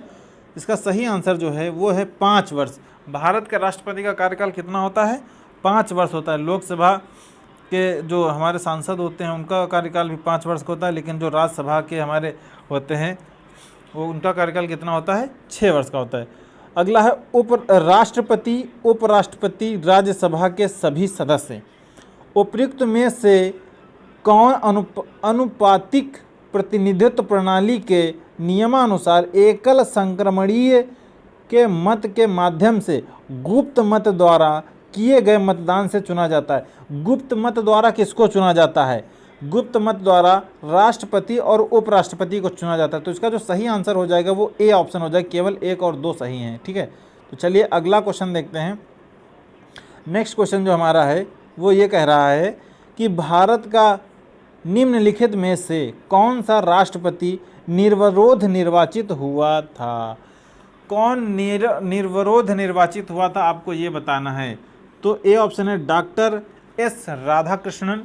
इसका सही आंसर जो है वो है 5 वर्ष। भारत के राष्ट्रपति का कार्यकाल कितना होता है? 5 वर्ष होता है। लोकसभा के जो हमारे सांसद होते हैं उनका कार्यकाल भी 5 वर्ष का होता है, लेकिन जो राज्यसभा के हमारे होते हैं वो उनका कार्यकाल कितना होता है? 6 वर्ष का होता है। अगला है राष्ट्रपति, उपराष्ट्रपति, राज्यसभा के सभी सदस्य। उपयुक्त में से कौन अनुपातिक प्रतिनिधित्व प्रणाली के नियमानुसार एकल संक्रमणीय के मत के माध्यम से गुप्त मत द्वारा किए गए मतदान से चुना जाता है? गुप्त मत द्वारा किसको चुना जाता है? गुप्त मत द्वारा राष्ट्रपति और उपराष्ट्रपति को चुना जाता है। तो इसका जो सही आंसर हो जाएगा वो ए ऑप्शन हो जाएगा। केवल 1 और 2 सही हैं। ठीक है, तो चलिए अगला क्वेश्चन देखते हैं। नेक्स्ट क्वेश्चन जो हमारा है वो ये कह रहा है कि भारत का निम्नलिखित में से कौन सा राष्ट्रपति निर्विरोध निर्वाचित हुआ था? कौन निर्विरोध निर्वाचित हुआ था, आपको ये बताना है। तो ए ऑप्शन है डॉक्टर एस राधाकृष्णन,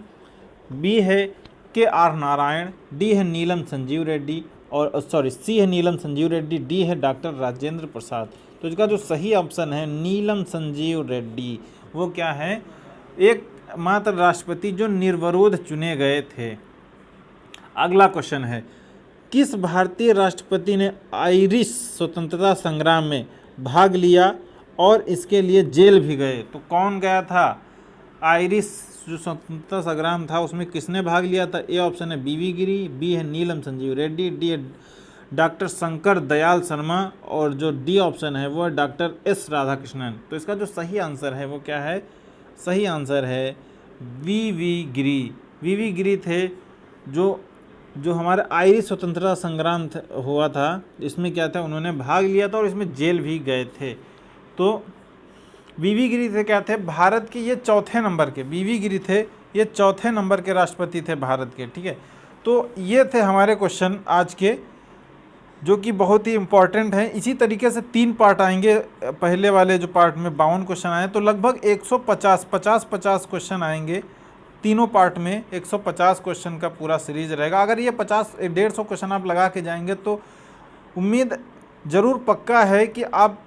बी है के आर नारायण, डी है नीलम संजीव रेड्डी और सी है नीलम संजीव रेड्डी, डी है डॉक्टर राजेंद्र प्रसाद। तो इसका जो सही ऑप्शन है नीलम संजीव रेड्डी। वो क्या है? एकमात्र राष्ट्रपति जो निर्विरोध चुने गए थे। अगला क्वेश्चन है, किस भारतीय राष्ट्रपति ने आयरिश स्वतंत्रता संग्राम में भाग लिया और इसके लिए जेल भी गए? तो कौन गया था? आयरिश जो स्वतंत्रता संग्राम था उसमें किसने भाग लिया था? ए ऑप्शन है बीवी गिरी, बी है नीलम संजीव रेड्डी, डी है डॉक्टर शंकर दयाल शर्मा और जो डी ऑप्शन है वो है डॉक्टर एस राधाकृष्णन। तो इसका जो सही आंसर है वो क्या है? सही आंसर है वी गिरी। वी गिरी थे जो हमारे आयरिश स्वतंत्रता संग्राम हुआ था, इसमें क्या था, उन्होंने भाग लिया था और इसमें जेल भी गए थे। तो वी गिरी थे क्या थे? भारत के ये 4थे नंबर के वी गिरी थे, ये 4थे नंबर के राष्ट्रपति थे भारत के। ठीक है, तो ये थे हमारे क्वेश्चन आज के, जो कि बहुत ही इंपॉर्टेंट हैं। इसी तरीके से 3 पार्ट आएंगे। पहले वाले जो पार्ट में 52 क्वेश्चन आए, तो लगभग 150 क्वेश्चन आएंगे तीनों पार्ट में। 150 क्वेश्चन का पूरा सीरीज रहेगा। अगर ये 150-150 क्वेश्चन आप लगा के जाएंगे तो उम्मीद ज़रूर पक्का है कि आप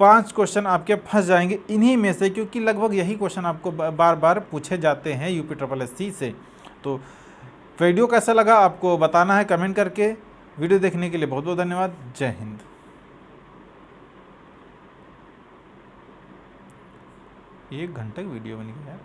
5 क्वेश्चन आपके फंस जाएंगे इन्हीं में से, क्योंकि लगभग यही क्वेश्चन आपको बार बार पूछे जाते हैं UPSSC से। तो वीडियो कैसा लगा आपको बताना है कमेंट करके। वीडियो देखने के लिए बहुत बहुत धन्यवाद। जय हिंद। एक घंटे की वीडियो बनी है यार।